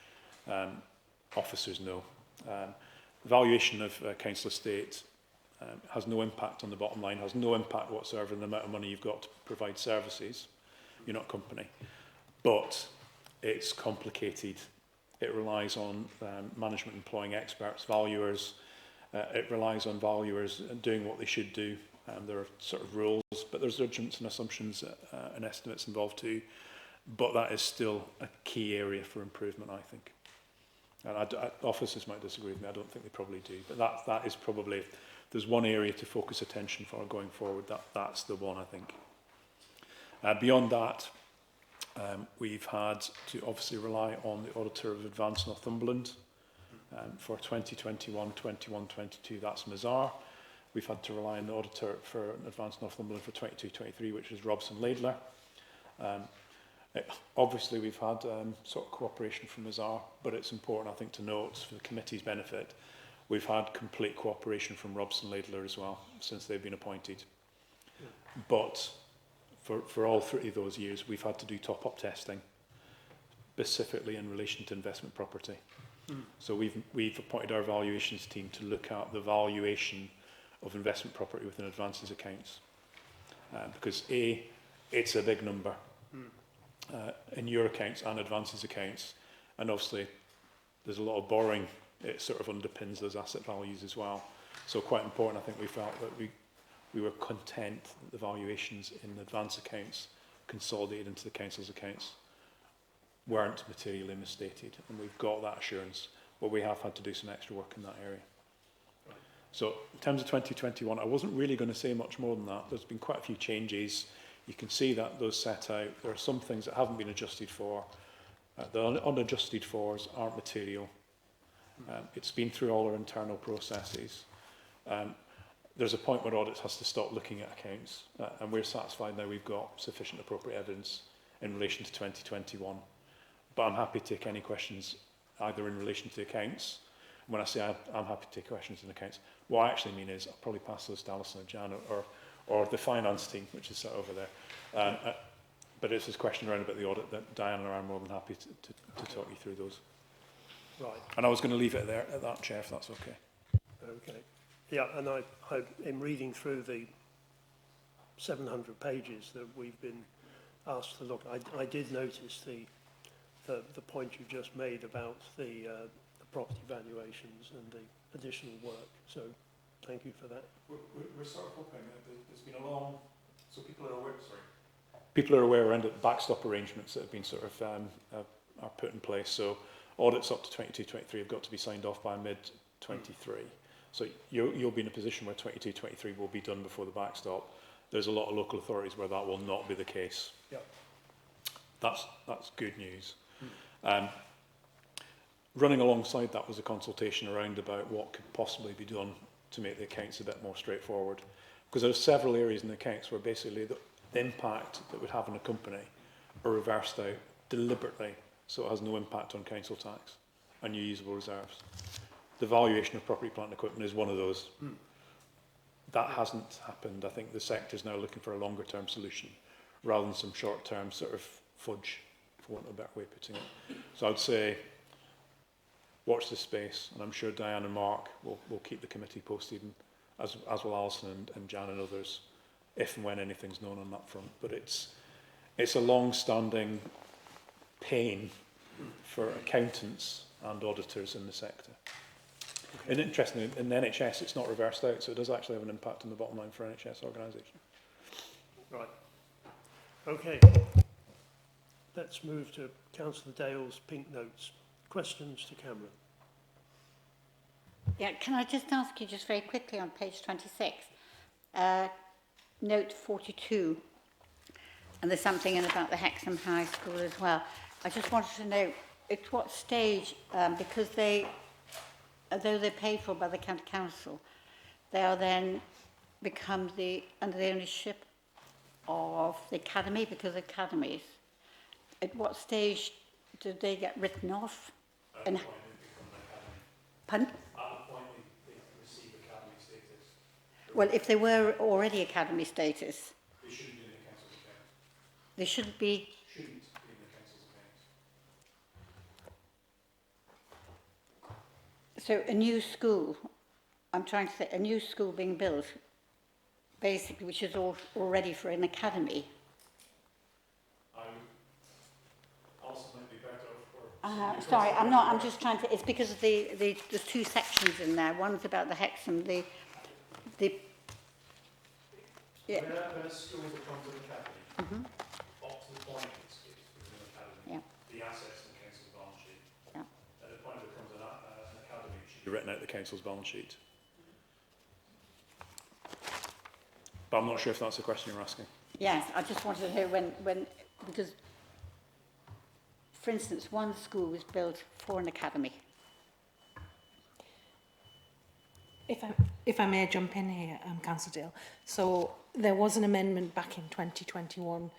officers know. valuation of council estate has no impact on the bottom line, has no impact whatsoever on the amount of money you've got to provide services. You're not a company. But it's complicated. It relies on management employing experts, valuers. It relies on valuers doing what they should do. There are sort of rules, but there's judgments and assumptions and estimates involved too. But that is still a key area for improvement, I think. And officers might disagree with me. I don't think they probably do. But that is probably, if there's one area to focus attention for going forward, that's the one, I think. Beyond that, we've had to obviously rely on the Auditor of Advanced Northumberland for 2021, 21, 22, that's Mazar. We've had to rely on the Auditor for Advanced Northumberland for 22, 23, which is Robson Laidler. Obviously, we've had sort of cooperation from Mazar, but it's important, I think, to note for the committee's benefit, we've had complete cooperation from Robson Laidler as well since they've been appointed. But for all 3 of those years, we've had to do top-up testing, specifically in relation to investment property. So we've appointed our valuations team to look at the valuation of investment property within advances accounts. Because A, it's a big number in your accounts and advances accounts. And obviously, there's a lot of borrowing. It sort of underpins those asset values as well. So quite important, I think we felt that we were content that the valuations in advance accounts consolidated into the council's accounts weren't materially misstated, and we've got that assurance, but we have had to do some extra work in that area. Right. So in terms of 2021, I wasn't really going to say much more than that. There's been quite a few changes. You can see that those set out. There are some things that haven't been adjusted for. The unadjusted fors aren't material. It's been through all our internal processes. There's a point where audit has to stop looking at accounts, and we're satisfied now we've got sufficient appropriate evidence in relation to 2021. But I'm happy to take any questions either in relation to accounts. When I say I'm happy to take questions in accounts, what I actually mean is I'll probably pass those to Alison or Jan or the finance team, which is sat over there. But it's this question around about the audit that Diana and I are more than happy to talk you through those. Right. And I was going to leave it there at that, Chair, if that's okay. Okay. Yeah, and I in reading through the 700 pages that we've been asked to look, I did notice the point you just made about the property valuations and the additional work. So thank you for that. We're sort of hoping that there's been a long, so people are aware. Sorry. People are aware around the backstop arrangements that have been sort of are put in place. So audits up to 22-23 have got to be signed off by mid-23. So you'll be in a position where 22-23 will be done before the backstop. There's a lot of local authorities where that will not be the case. Yep. That's good news. Running alongside that was a consultation around about what could possibly be done to make the accounts a bit more straightforward. Because there are several areas in the accounts where basically the impact that would have on a company are reversed out deliberately, so it has no impact on council tax and your usable reserves. The valuation of property, plant and equipment is one of those. That hasn't happened. I think the sector is now looking for a longer term solution rather than some short term sort of fudge, for want of a better way of putting it. So I'd say watch this space, and I'm sure Diane and Mark will keep the committee posted, and as will Alison and Jan and others, if and when anything's known on that front. But it's a long-standing pain for accountants and auditors in the sector. Okay. And interestingly, in the NHS, it's not reversed out, so it does actually have an impact on the bottom line for NHS organisation. Right. Okay. Let's move to Councillor Dale's pink notes. Questions to Cameron? Yeah, can I just ask you just very quickly on page 26, note 42, and there's something in about the Hexham High School as well. I just wanted to know at what stage, because they, although they're paid for by the county council, they are then become under the ownership of the academy, because academies. At what stage did they get written off? At the point they become an academy. Pardon? At the point they receive academy status. Well, if they were already academy status, They shouldn't be in the council's accounts. they shouldn't be. Shouldn't be in the council's accounts. So a new school, I'm trying to say, a new school being built, basically, which is all ready for an academy. Sorry, I'm not, I'm just trying to, it's because of there's two sections in there. One's about the Hexham, the yeah. When a school becomes an academy, up to the point it's an academy, Yeah. the assets in the council's balance sheet. Yeah. At the point it becomes an academy, it should be written out the council's balance sheet. But I'm not sure if that's the question you're asking. Yes, I just wanted to know when because, for instance, one school was built for an academy. If I may jump in here, Councillor Dale. So there was an amendment back in 2021.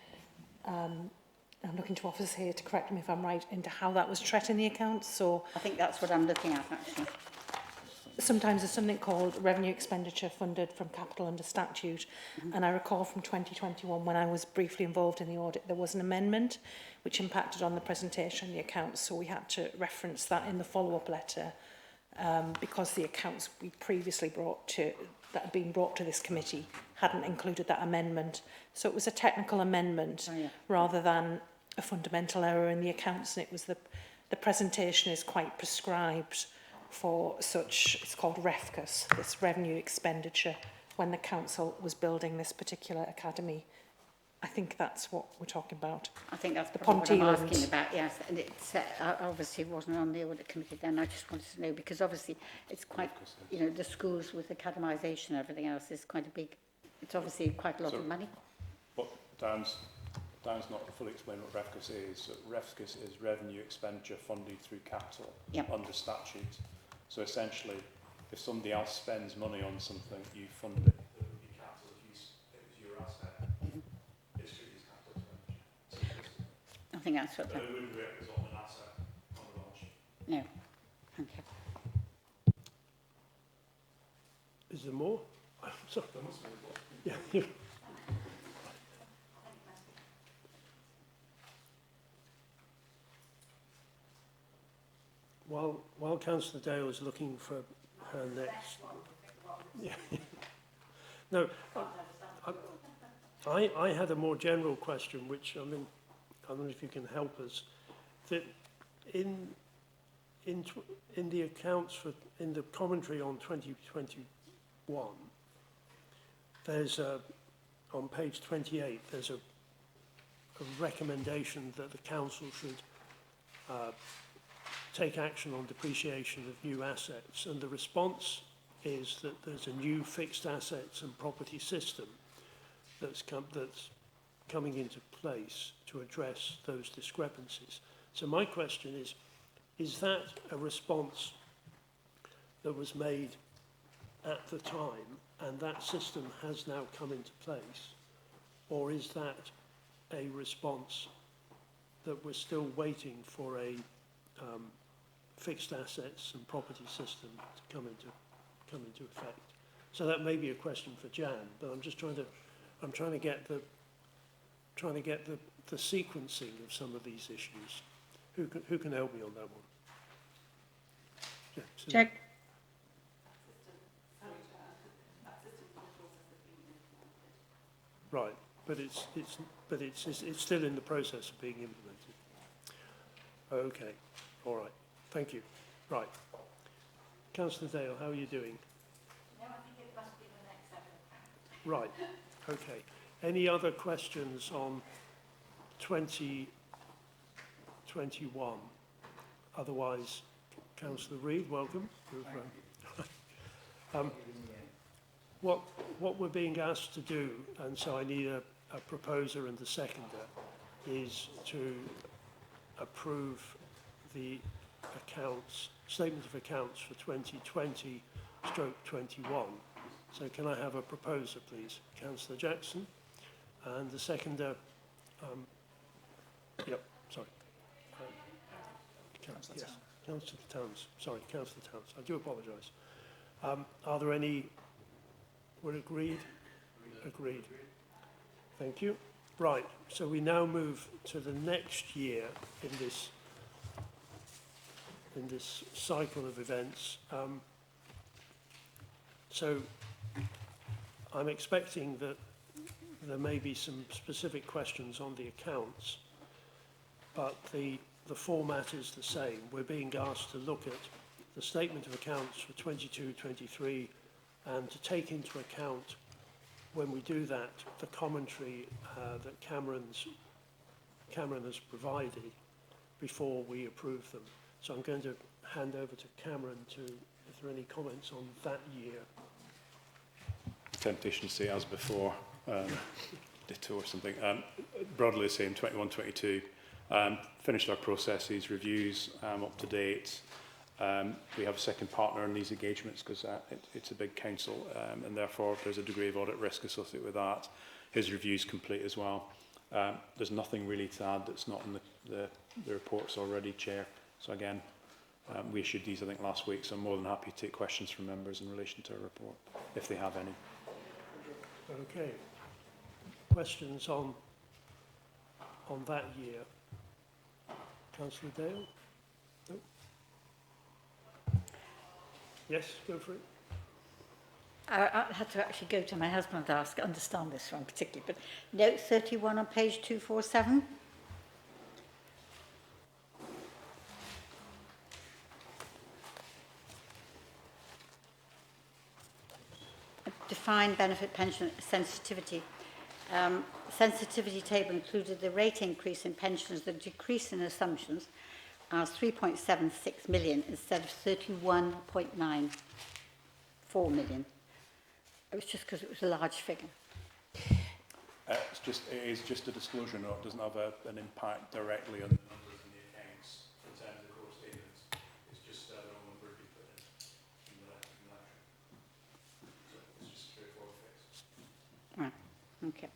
I'm looking to officers here to correct me if I'm right, into how that was treated in the accounts. So I think that's what I'm looking at, actually. sometimes there's something called revenue expenditure funded from capital under statute. And I recall from 2021, when I was briefly involved in the audit, there was an amendment which impacted on the presentation of the accounts. So we had to reference that in the follow-up letter. Because the accounts we previously that had been brought to this committee hadn't included that amendment. So it was a technical amendment rather than a fundamental error in the accounts, and it was the presentation is quite prescribed for such, it's called REFCUS, this revenue expenditure, when the council was building this particular academy. I think that's what we're talking about. I think that's the probably what I'm Ponteland. asking about, yes. And it's obviously wasn't on the audit committee then. I just wanted to know, because obviously it's quite, you know, the schools with academisation and everything else is quite a big, it's obviously quite a lot of money. But Dan's not fully explained what REFCUS is. So REFCUS is revenue expenditure funded through capital under statute. So essentially, if somebody else spends money on something, you fund it. It would be capital if it was your asset. It's treated as capital expenditure. I think that's what. But it wouldn't represent an asset on the balance sheet. No, thank you. Is there more? Sorry. Yeah. While Councillor Dale is looking for her next... Yeah. No, I had a more general question, which, I mean, I don't know if you can help us. That in the accounts, in the commentary on 2021, there's on page 28, there's a recommendation that the council should take action on depreciation of new assets, and the response is that there's a new fixed assets and property system that's coming into place to address those discrepancies. So my question is that a response that was made at the time and that system has now come into place, or is that a response that we're still waiting for a fixed assets and property system to come into effect? So that may be a question for Jan, but I'm just trying to get the sequencing of some of these issues. Who can help me on that one? Yeah, so Check. right, but it's still in the process of being implemented. Okay, all right. Thank you. Right. Councillor Dale, how are you doing? No, I think it must be the next level. Right. Okay. Any other questions on 2021? Otherwise, Councillor Reid, welcome. What we're being asked to do, and so I need a proposer and a seconder, is to approve the statement of accounts for 2020/21. So can I have a proposer, please? Councillor Jackson, and the seconder, yep, sorry. Councillor Towns, sorry, Councillor Towns, I do apologise. Are there any, were agreed? Agreed. Thank you. Right, so we now move to the next year in in this cycle of events. So I'm expecting that there may be some specific questions on the accounts, but the format is the same. We're being asked to look at the statement of accounts for 22-23 and to take into account, when we do that, the commentary that Cameron has provided before we approve them. So I'm going to hand over to Cameron to, if there are any comments on that year. Temptation to say as before, ditto or something. Broadly the same, 21-22. Finished our processes, reviews, up to date. We have a second partner in these engagements because it's a big council, and therefore there's a degree of audit risk associated with that. His review's complete as well. There's nothing really to add that's not in the reports already, Chair. So again, we issued these I think last week, so I'm more than happy to take questions from members in relation to our report, if they have any. Okay. Questions on that year? Councillor Dale? No? Yes, go for it. I had to actually go to my husband to understand this one particularly, but note 31 on page 247. Define benefit pension sensitivity. Sensitivity table included the rate increase in pensions, the decrease in assumptions as 3.76 million instead of 31.94 million. It was just because it was a large figure. It is just a disclosure note. It doesn't have an impact directly on the numbers in the accounts in terms of the core statements. It's just the wrong number to be put in the action. So it's just a straightforward fix. Right. Okay.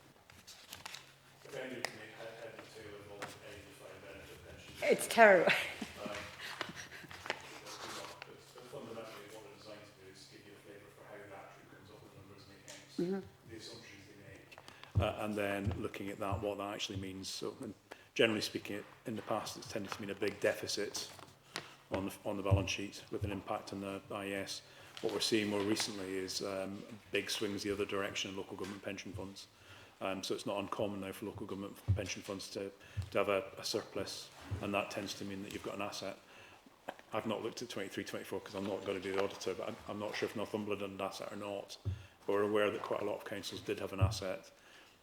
If anybody can make head and tail of all any defined benefit pensions, It's terrible. but fundamentally what we're designed to do is give you a flavour for how that actually comes up with the numbers in the accounts, the assumptions they make, and then looking at that, what that actually means. So, and generally speaking, in the past, it's tended to mean a big deficit on the balance sheet with an impact on the IES. What we're seeing more recently is big swings the other direction in local government pension funds. So it's not uncommon now for local government pension funds to have a surplus, and that tends to mean that you've got an asset. I've not looked at 23-24 because I'm not going to be the auditor, but I'm not sure if Northumberland had an asset or not. But we're aware that quite a lot of councils did have an asset,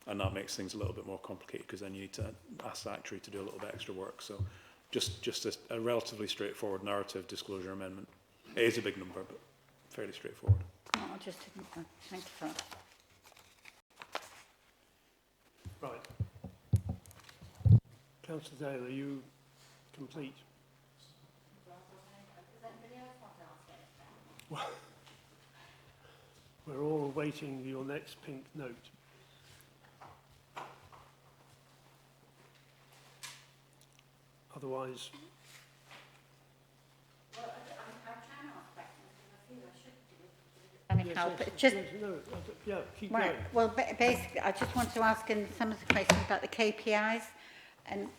and that makes things a little bit more complicated because then you need to ask the actuary to do a little bit extra work. So just a relatively straightforward narrative disclosure amendment. It is a big number, but fairly straightforward. No, I just didn't know. Thank you for that. Right. Councillor Dale, are you complete? Well, we're all awaiting your next pink note. Otherwise... Well, I'm trying to ask questions because I feel I should do it. I mean, help. It's just... yeah, keep Right. going. Well, basically, I just want to ask in some of the questions about the KPIs and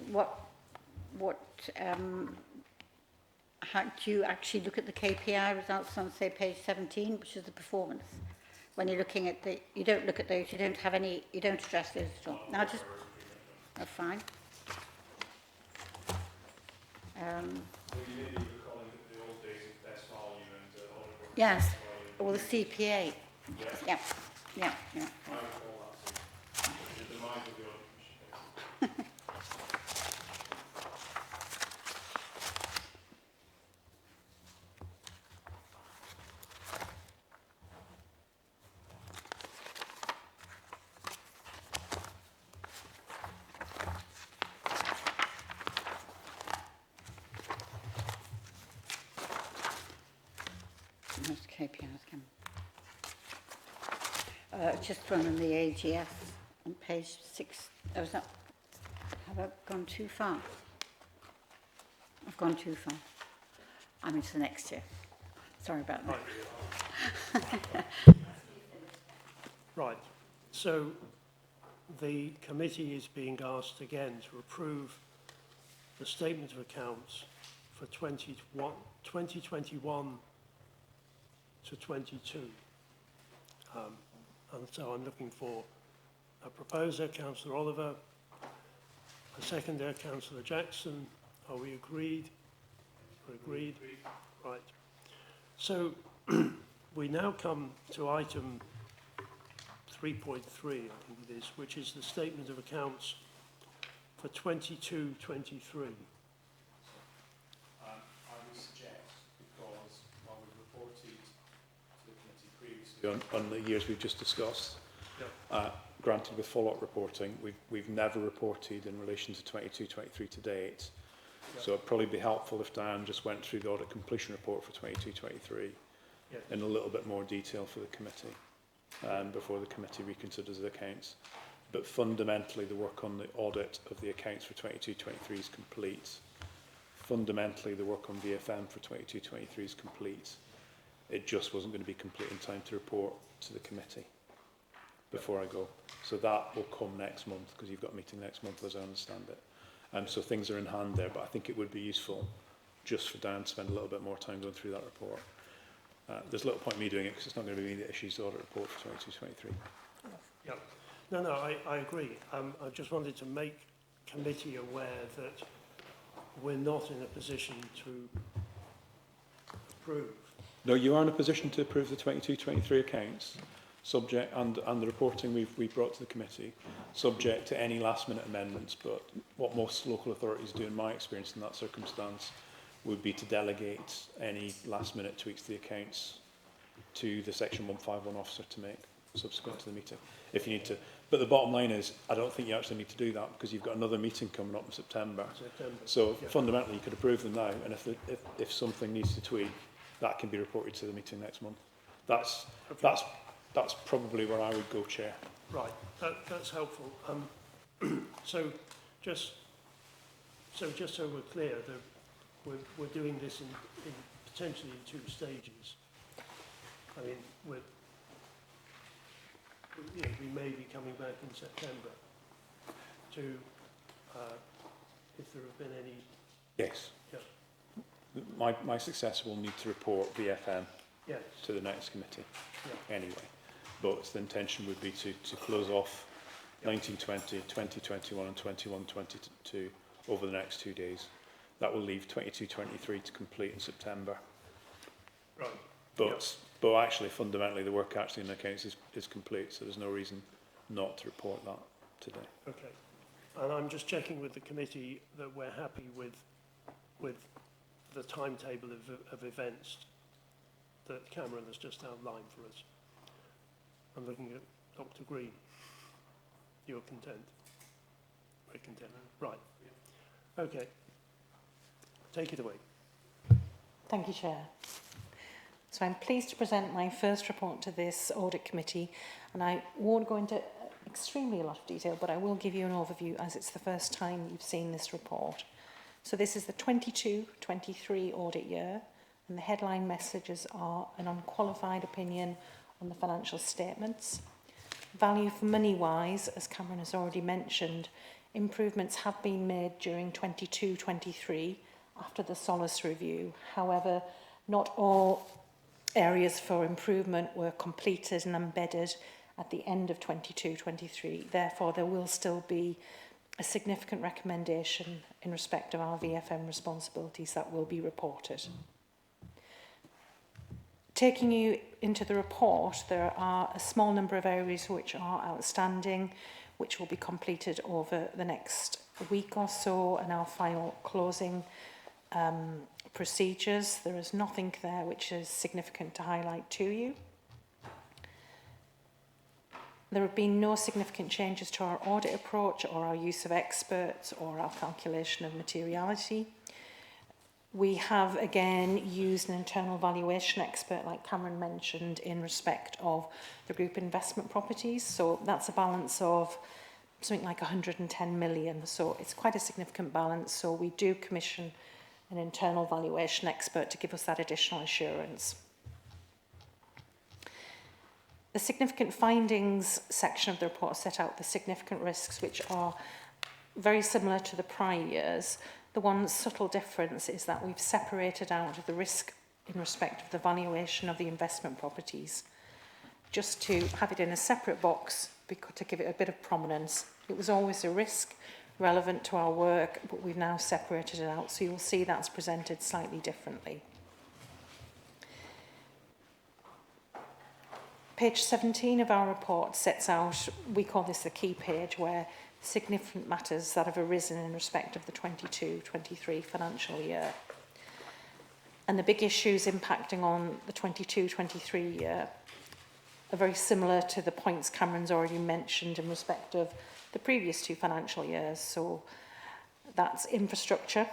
how do you actually look at the KPI results on, say, page 17, which is the performance? When you're looking at you don't look at those, you don't address those at all. Now, just, oh, fine. Well, you may be recalling the old days of best value and audit. Yes, or the CPA. Yeah. I recall that too. The demise of the audit commission. Most KPIs come. Just from the AGS on page 6. Have I gone too far? I've gone too far. I'm into the next year. Sorry about that. Right. So the committee is being asked again to approve the statement of accounts for 2021 to 22. And so I'm looking for a proposer, Councillor Oliver, a seconder, Councillor Jackson. Are we agreed? We're agreed? Right. So we now come to item 3.3, I think it is, which is the statement of accounts for 22-23. I would suggest, because while we've reported to the committee previously on the years we've just discussed, granted with follow-up reporting, we've never reported in relation to 22-23 to date. So it'd probably be helpful if Diane just went through the audit completion report for 22-23 in a little bit more detail for the committee before the committee reconsiders the accounts. But fundamentally, the work on the audit of the accounts for 22-23 is complete. Fundamentally, the work on VFM for 22-23 is complete. It just wasn't going to be complete in time to report to the committee before I go. So that will come next month, because you've got a meeting next month, as I understand it. So things are in hand there, but I think it would be useful just for Dan to spend a little bit more time going through that report. There's little point in me doing it, because it's not going to be me that issues the audit report for 22-23. Yeah. No, I agree. I just wanted to make committee aware that we're not in a position to approve. No, you are in a position to approve the 22-23 accounts, subject and the reporting we've brought to the committee, subject to any last-minute amendments. But what most local authorities do, in my experience, in that circumstance, would be to delegate any last-minute tweaks to the accounts to the Section 151 officer to make subsequent to the meeting, if you need to. But the bottom line is, I don't think you actually need to do that, because you've got another meeting coming up in September. So fundamentally, you could approve them now, and if something needs to tweak, that can be reported to the meeting next month. That's probably where I would go, Chair. Right, that's helpful. So just so we're clear, that we're doing this in potentially in 2 stages. I mean, we may be coming back in September to, if there have been any... Yes. Yeah. My successor will need to report VFM Yes. to the next committee Yeah. anyway. But the intention would be to close off 1920, 2021 and 21-22 over the next 2 days. That will leave 22-23 to complete in September. Right. But actually, fundamentally, the work actually in the accounts is complete, so there's no reason not to report that today. Okay. And I'm just checking with the committee that we're happy with the timetable of events that Cameron has just outlined for us. I'm looking at Dr. Green. You're content? We're content. Right. Okay. Take it away. Thank you, Chair. So I'm pleased to present my first report to this audit committee, and I won't go into extremely a lot of detail, but I will give you an overview as it's the first time you've seen this report. So this is the 22-23 audit year, and the headline messages are an unqualified opinion on the financial statements. Value for money wise, as Cameron has already mentioned, improvements have been made during 22-23 after the Solace review. However, not all areas for improvement were completed and embedded at the end of 22-23. Therefore, there will still be a significant recommendation in respect of our VFM responsibilities that will be reported. Taking you into the report, there are a small number of areas which are outstanding, which will be completed over the next week or so, and our final closing procedures. There is nothing there which is significant to highlight to you. There have been no significant changes to our audit approach or our use of experts or our calculation of materiality. We have again used an internal valuation expert, like Cameron mentioned, in respect of the group investment properties. So that's a balance of something like 110 million. So it's quite a significant balance. So we do commission an internal valuation expert to give us that additional assurance. The significant findings section of the report set out the significant risks, which are very similar to the prior years. The one subtle difference is that we've separated out the risk in respect of the valuation of the investment properties, just to have it in a separate box because to give it a bit of prominence. It was always a risk relevant to our work, but we've now separated it out, so you'll see that's presented slightly differently. Page 17 of our report sets out, we call this the key page, where significant matters that have arisen in respect of the 22-23 financial year. And the big issues impacting on the 22-23 year are very similar to the points Cameron's already mentioned in respect of the previous 2 financial years. So that's infrastructure,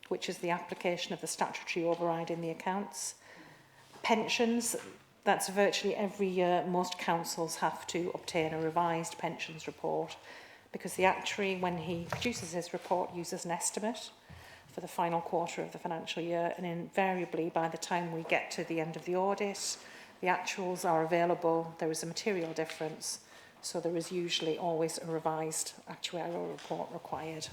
which is the application of the statutory override in the accounts. Pensions, that's virtually every year most councils have to obtain a revised pensions report, because the actuary, when he produces his report, uses an estimate for the final quarter of the financial year, and invariably by the time we get to the end of the audit, the actuals are available, there is a material difference, so there is usually always a revised actuarial report required.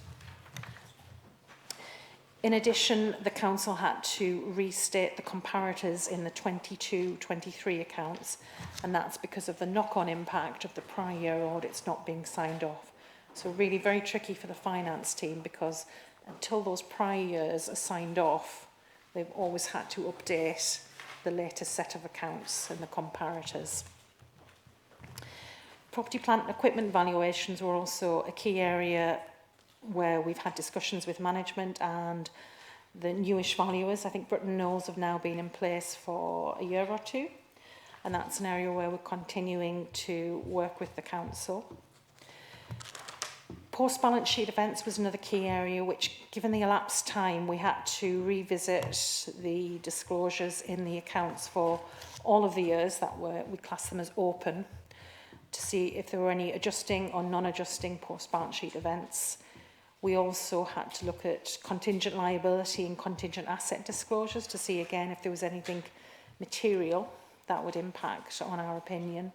In addition, the council had to restate the comparators in the 22-23 accounts, and that's because of the knock-on impact of the prior year audits not being signed off. So really very tricky for the finance team, because until those prior years are signed off, they've always had to update the latest set of accounts and the comparators. Property, plant and equipment valuations were also a key area where we've had discussions with management and the newish valuers. I think Britain Knowles have now been in place for a year or two, and that's an area where we're continuing to work with the council. Post-balance sheet events was another key area which, given the elapsed time, we had to revisit the disclosures in the accounts for all of the years that we class them as open, to see if there were any adjusting or non-adjusting post-balance sheet events. We also had to look at contingent liability and contingent asset disclosures to see again if there was anything material that would impact on our opinion.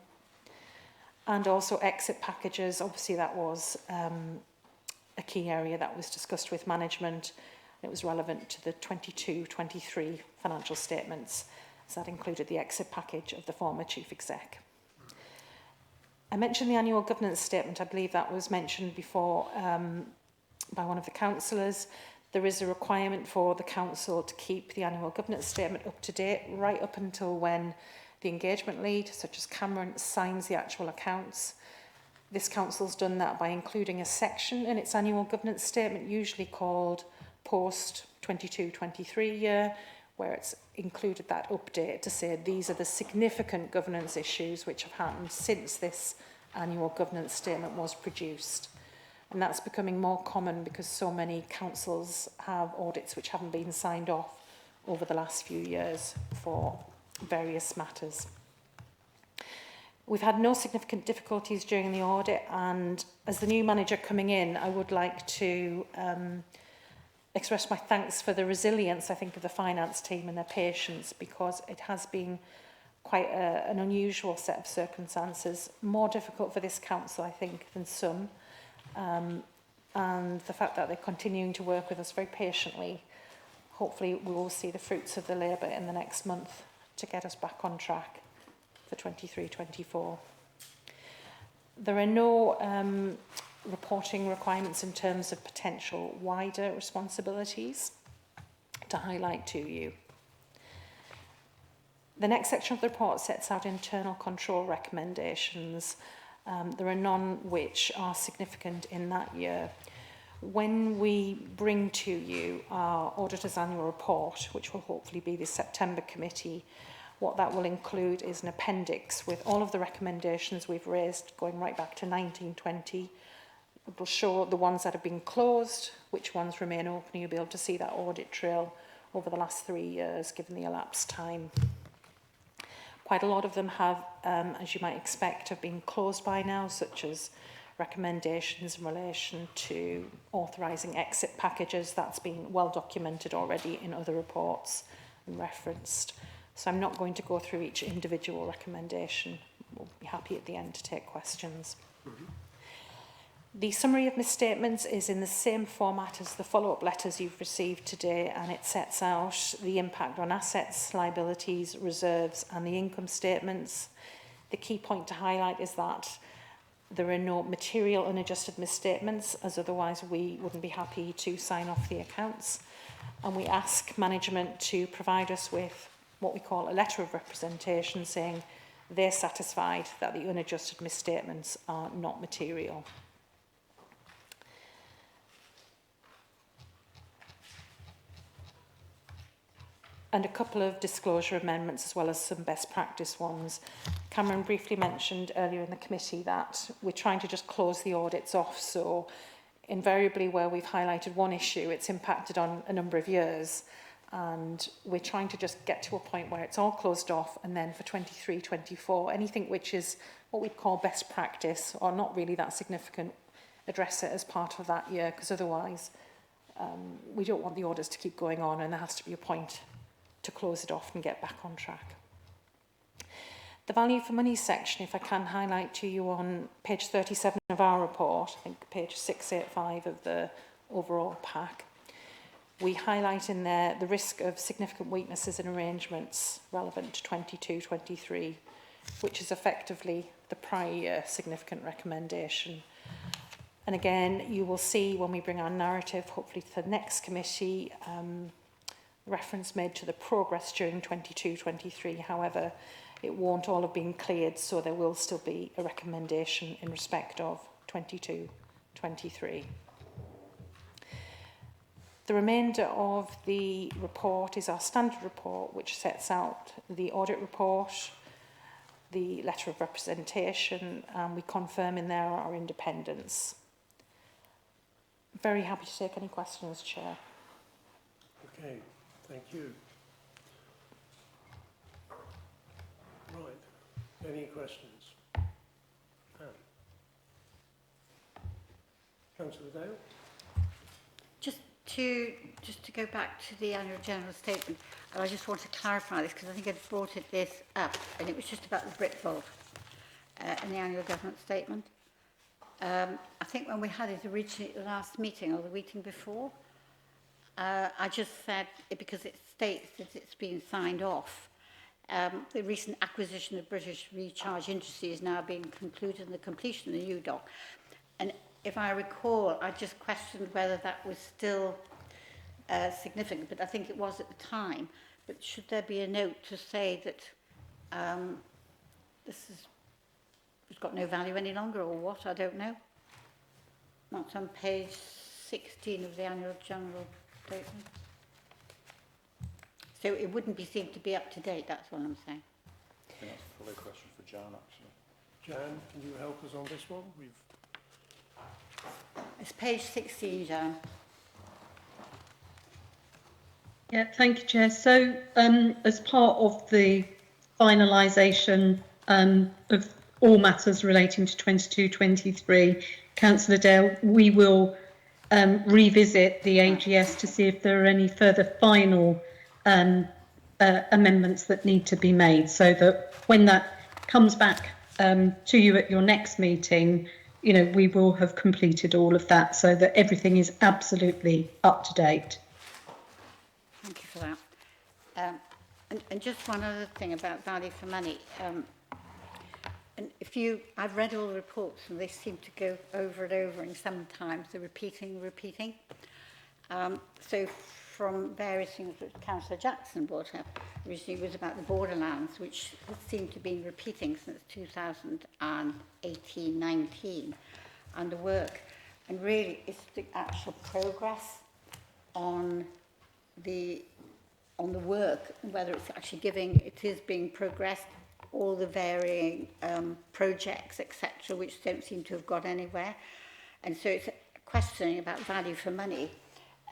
And also exit packages, obviously that was a key area that was discussed with management. It was relevant to the 22-23 financial statements, so that included the exit package of the former chief exec. I mentioned the annual governance statement. I believe that was mentioned before by one of the councillors. There is a requirement for the council to keep the annual governance statement up to date right up until when the engagement lead, such as Cameron, signs the actual accounts. This council's done that by including a section in its annual governance statement, usually called post 22-23 year, where it's included that update to say these are the significant governance issues which have happened since this annual governance statement was produced. And that's becoming more common because so many councils have audits which haven't been signed off over the last few years for various matters. We've had no significant difficulties during the audit, and as the new manager coming in, I would like to express my thanks for the resilience, I think, of the finance team and their patience, because it has been quite an unusual set of circumstances, more difficult for this council, I think, than some. And the fact that they're continuing to work with us very patiently, hopefully we will see the fruits of the labour in the next month to get us back on track for 23-24. There are no reporting requirements in terms of potential wider responsibilities to highlight to you. The next section of the report sets out internal control recommendations. There are none which are significant in that year. When we bring to you our auditor's annual report, which will hopefully be the September committee, what that will include is an appendix with all of the recommendations we've raised going right back to 1920. It will show the ones that have been closed, which ones remain open. You'll be able to see that audit trail over the last 3 years, given the elapsed time. Quite a lot of them have, as you might expect, have been closed by now, such as recommendations in relation to authorising exit packages. That's been well documented already in other reports and referenced. So I'm not going to go through each individual recommendation. We'll be happy at the end to take questions. The summary of misstatements is in the same format as the follow-up letters you've received today, and it sets out the impact on assets, liabilities, reserves and the income statements. The key point to highlight is that there are no material unadjusted misstatements, as otherwise we wouldn't be happy to sign off the accounts. And we ask management to provide us with what we call a letter of representation saying they're satisfied that the unadjusted misstatements are not material. And a couple of disclosure amendments as well as some best practice ones. Cameron briefly mentioned earlier in the committee that we're trying to just close the audits off, so invariably where we've highlighted one issue, it's impacted on a number of years, and we're trying to just get to a point where it's all closed off, and then for 23-24, anything which is what we'd call best practice or not really that significant, address it as part of that year, because otherwise we don't want the audits to keep going on, and there has to be a point to close it off and get back on track. The value for money section, if I can highlight to you on page 37 of our report, I think page 685 of the overall pack, we highlight in there the risk of significant weaknesses in arrangements relevant to 22-23, which is effectively the prior year significant recommendation. And again, you will see when we bring our narrative, hopefully to the next committee, reference made to the progress during 22-23. However, it won't all have been cleared, so there will still be a recommendation in respect of 22-23. The remainder of the report is our standard report, which sets out the audit report, the letter of representation, and we confirm in there our independence. Very happy to take any questions, Chair. Okay, thank you. Right, any questions? Councillor Dale? Just to go back to the annual general statement, and I just want to clarify this because I think I'd brought this up, and it was just about the brick vault in the annual government statement. I think when we had it originally at the last meeting or the meeting before, I just said, because it states that it's been signed off, the recent acquisition of British Recharge Industry is now being concluded and the completion of the new dock. And if I recall, I just questioned whether that was still significant, but I think it was at the time. But should there be a note to say that it's got no value any longer, or what? I don't know. That's on page 16 of the annual general statement. So it wouldn't be seen to be up to date, that's what I'm saying. I think that's probably a question for Jan, actually. Jan, can you help us on this one? It's page 16, Jan. Yeah, thank you, Chair. So as part of the finalisation of all matters relating to 22-23, Councillor Dale, we will revisit the AGS to see if there are any further final amendments that need to be made, so that when that comes back to you at your next meeting, you know, we will have completed all of that so that everything is absolutely up to date. Thank you for that. And just one other thing about value for money. And I've read all the reports and they seem to go over and over, and sometimes they're repeating. So from various things that Councillor Jackson brought up, originally was about the borderlands, which seem to have been repeating since 2018-19, and the work. And really, it's the actual progress on the work, whether it's actually it is being progressed, all the varying projects, etc., which don't seem to have got anywhere. And so it's questioning about value for money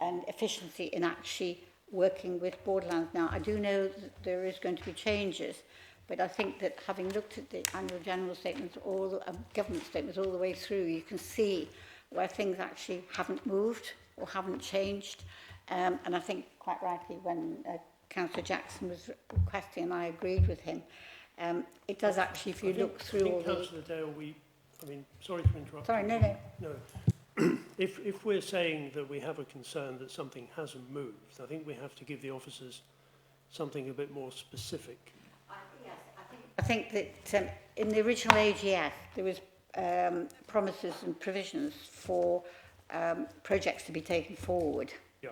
and efficiency in actually working with borderlands. Now, I do know that there is going to be changes, but I think that having looked at the annual general statements, all the government statements all the way through, you can see where things actually haven't moved or haven't changed. And I think quite rightly when Councillor Jackson was requesting, and I agreed with him, it does actually, if you look through all the... Councillor Dale, I mean, sorry to interrupt. Sorry, you. no. No. If we're saying that we have a concern that something hasn't moved, I think we have to give the officers something a bit more specific. I think that in the original AGF there was promises and provisions for projects to be taken forward. Yeah.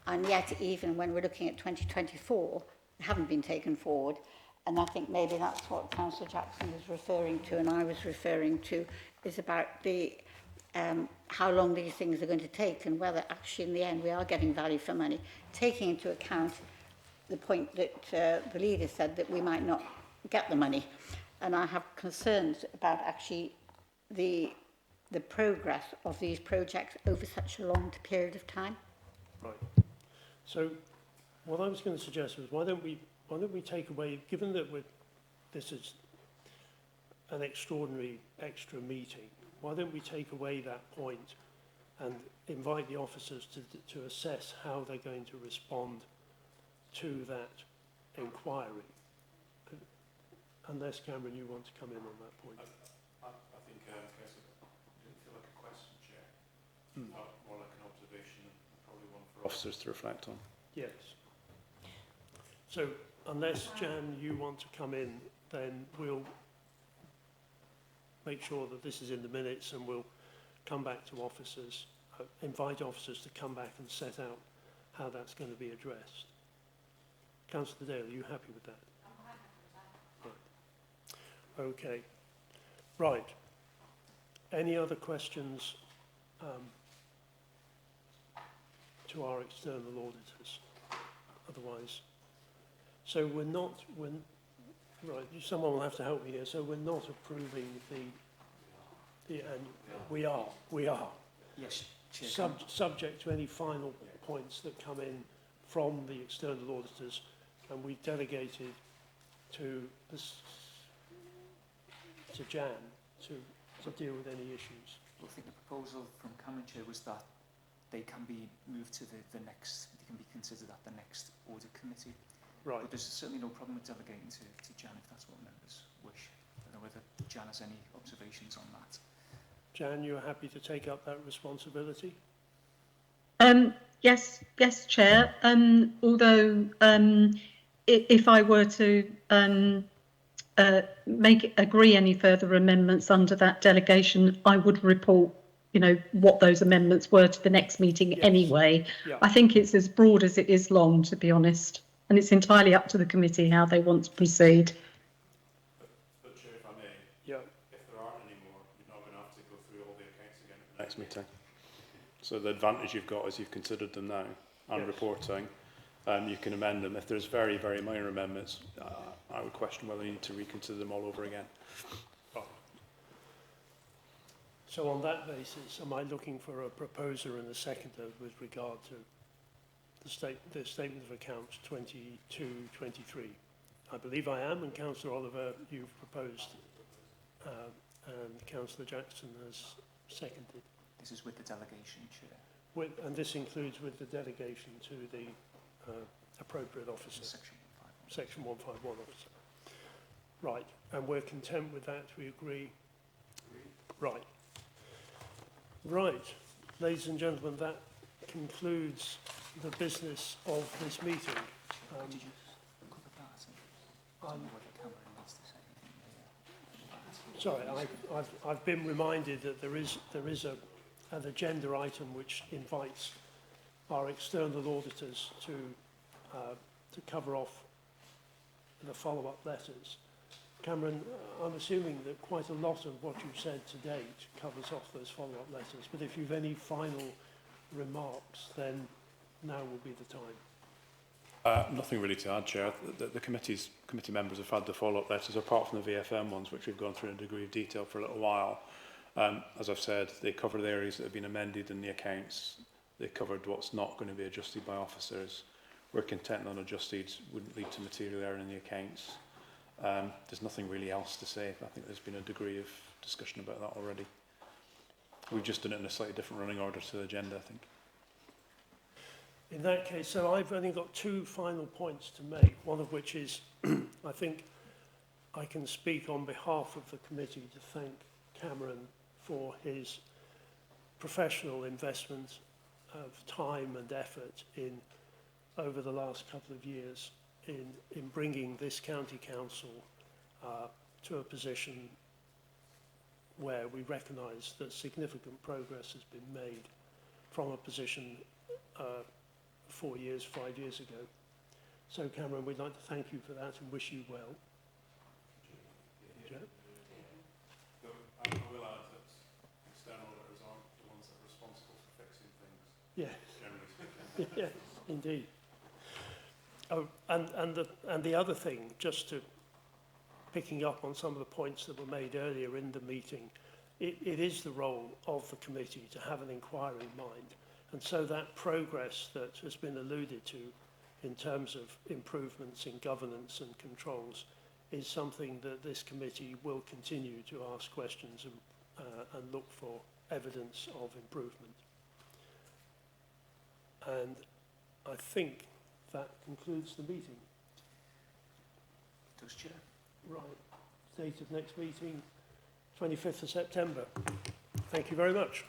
And yet, even when we're looking at 2024, they haven't been taken forward. And I think maybe that's what Councillor Jackson is referring to, and I was referring to, is about the how long these things are going to take, and whether actually in the end we are getting value for money, taking into account the point that the leader said that we might not get the money. And I have concerns about actually the progress of these projects over such a long period of time. Right. So what I was going to suggest was why don't we take away, given that this is an extraordinary extra meeting, why don't we take away that point and invite the officers to assess how they're going to respond to that inquiry? Unless, Cameron, you want to come in on that point. I think, Councillor, it didn't feel like a question, Chair. More like an observation and probably one for officers to reflect on. Yes. So, unless, Jan, you want to come in, then we'll make sure that this is in the minutes and we'll come back to officers, invite officers to come back and set out how that's going to be addressed. Councillor Dale, are you happy with that? Right. Okay. Right. Any other questions to our external auditors? Otherwise, so right, someone will have to help me here. So we're not approving the annual. We are. Yes, Chair. Subject to any final points that come in from the external auditors, and we delegated to Jan to deal with any issues. Well, I think the proposal from Cameron, Chair, was that they can be moved to the next, they can be considered at the next audit committee. Right. But there's certainly no problem with delegating to Jan if that's what members wish. I don't know whether Jan has any observations on that. Jan, you're happy to take up that responsibility? Yes, Chair. Although if I were to agree any further amendments under that delegation, I would report, what those amendments were to the next meeting anyway. Yeah. I think it's as broad as it is long, to be honest, and it's entirely up to the committee how they want to proceed. But Chair, if I may, yeah. If there aren't any more, you're not going to have to go through all the accounts again at the next meeting. So the advantage you've got is you've considered them now and reporting. You can amend them. If there's very, very minor amendments, I would question whether you need to reconsider them all over again. Right. So on that basis, am I looking for a proposer and a seconder with regard to the statement of accounts 22-23? I believe I am, and Councillor Oliver, you've proposed, and Councillor Jackson has seconded. This is with the delegation, Chair. And this includes with the delegation to the appropriate officer. Section 151 officer. Right, and we're content with that, we agree? Right. Right, ladies and gentlemen, that concludes the business of this meeting. Did you cover that? I don't know whether Cameron needs to say anything there. Sorry, I've been reminded that there is an agenda item which invites our external auditors to cover off the follow-up letters. Cameron, I'm assuming that quite a lot of what you've said to date covers off those follow-up letters, but if you've any final remarks, then now will be the time. Nothing really to add, Chair. The committee members have had the follow-up letters, apart from the VFM ones, which we've gone through in a degree of detail for a little while. As I've said, they cover the areas that have been amended in the accounts. They covered what's not going to be adjusted by officers. We're content on adjusted, wouldn't lead to material error in the accounts. There's nothing really else to say. I think there's been a degree of discussion about that already. We've just done it in a slightly different running order to the agenda, I think. In that case, so I've only got two final points to make, one of which is I think I can speak on behalf of the committee to thank Cameron for his professional investment of time and effort in over the last couple of years in bringing this county council to a position where we recognise that significant progress has been made from a position 4 years, 5 years ago. So Cameron, we'd like to thank you for that and wish you well. Joe? I will add that external auditors aren't the ones that are responsible for fixing things. Yeah. Generally speaking. Yeah, indeed. Oh, and the other thing, just to picking up on some of the points that were made earlier in the meeting, it is the role of the committee to have an inquiry mind. And so that progress that has been alluded to in terms of improvements in governance and controls is something that this committee will continue to ask questions and look for evidence of improvement. And I think that concludes the meeting. Does Chair? Right. Date of next meeting, 25th of September. Thank you very much.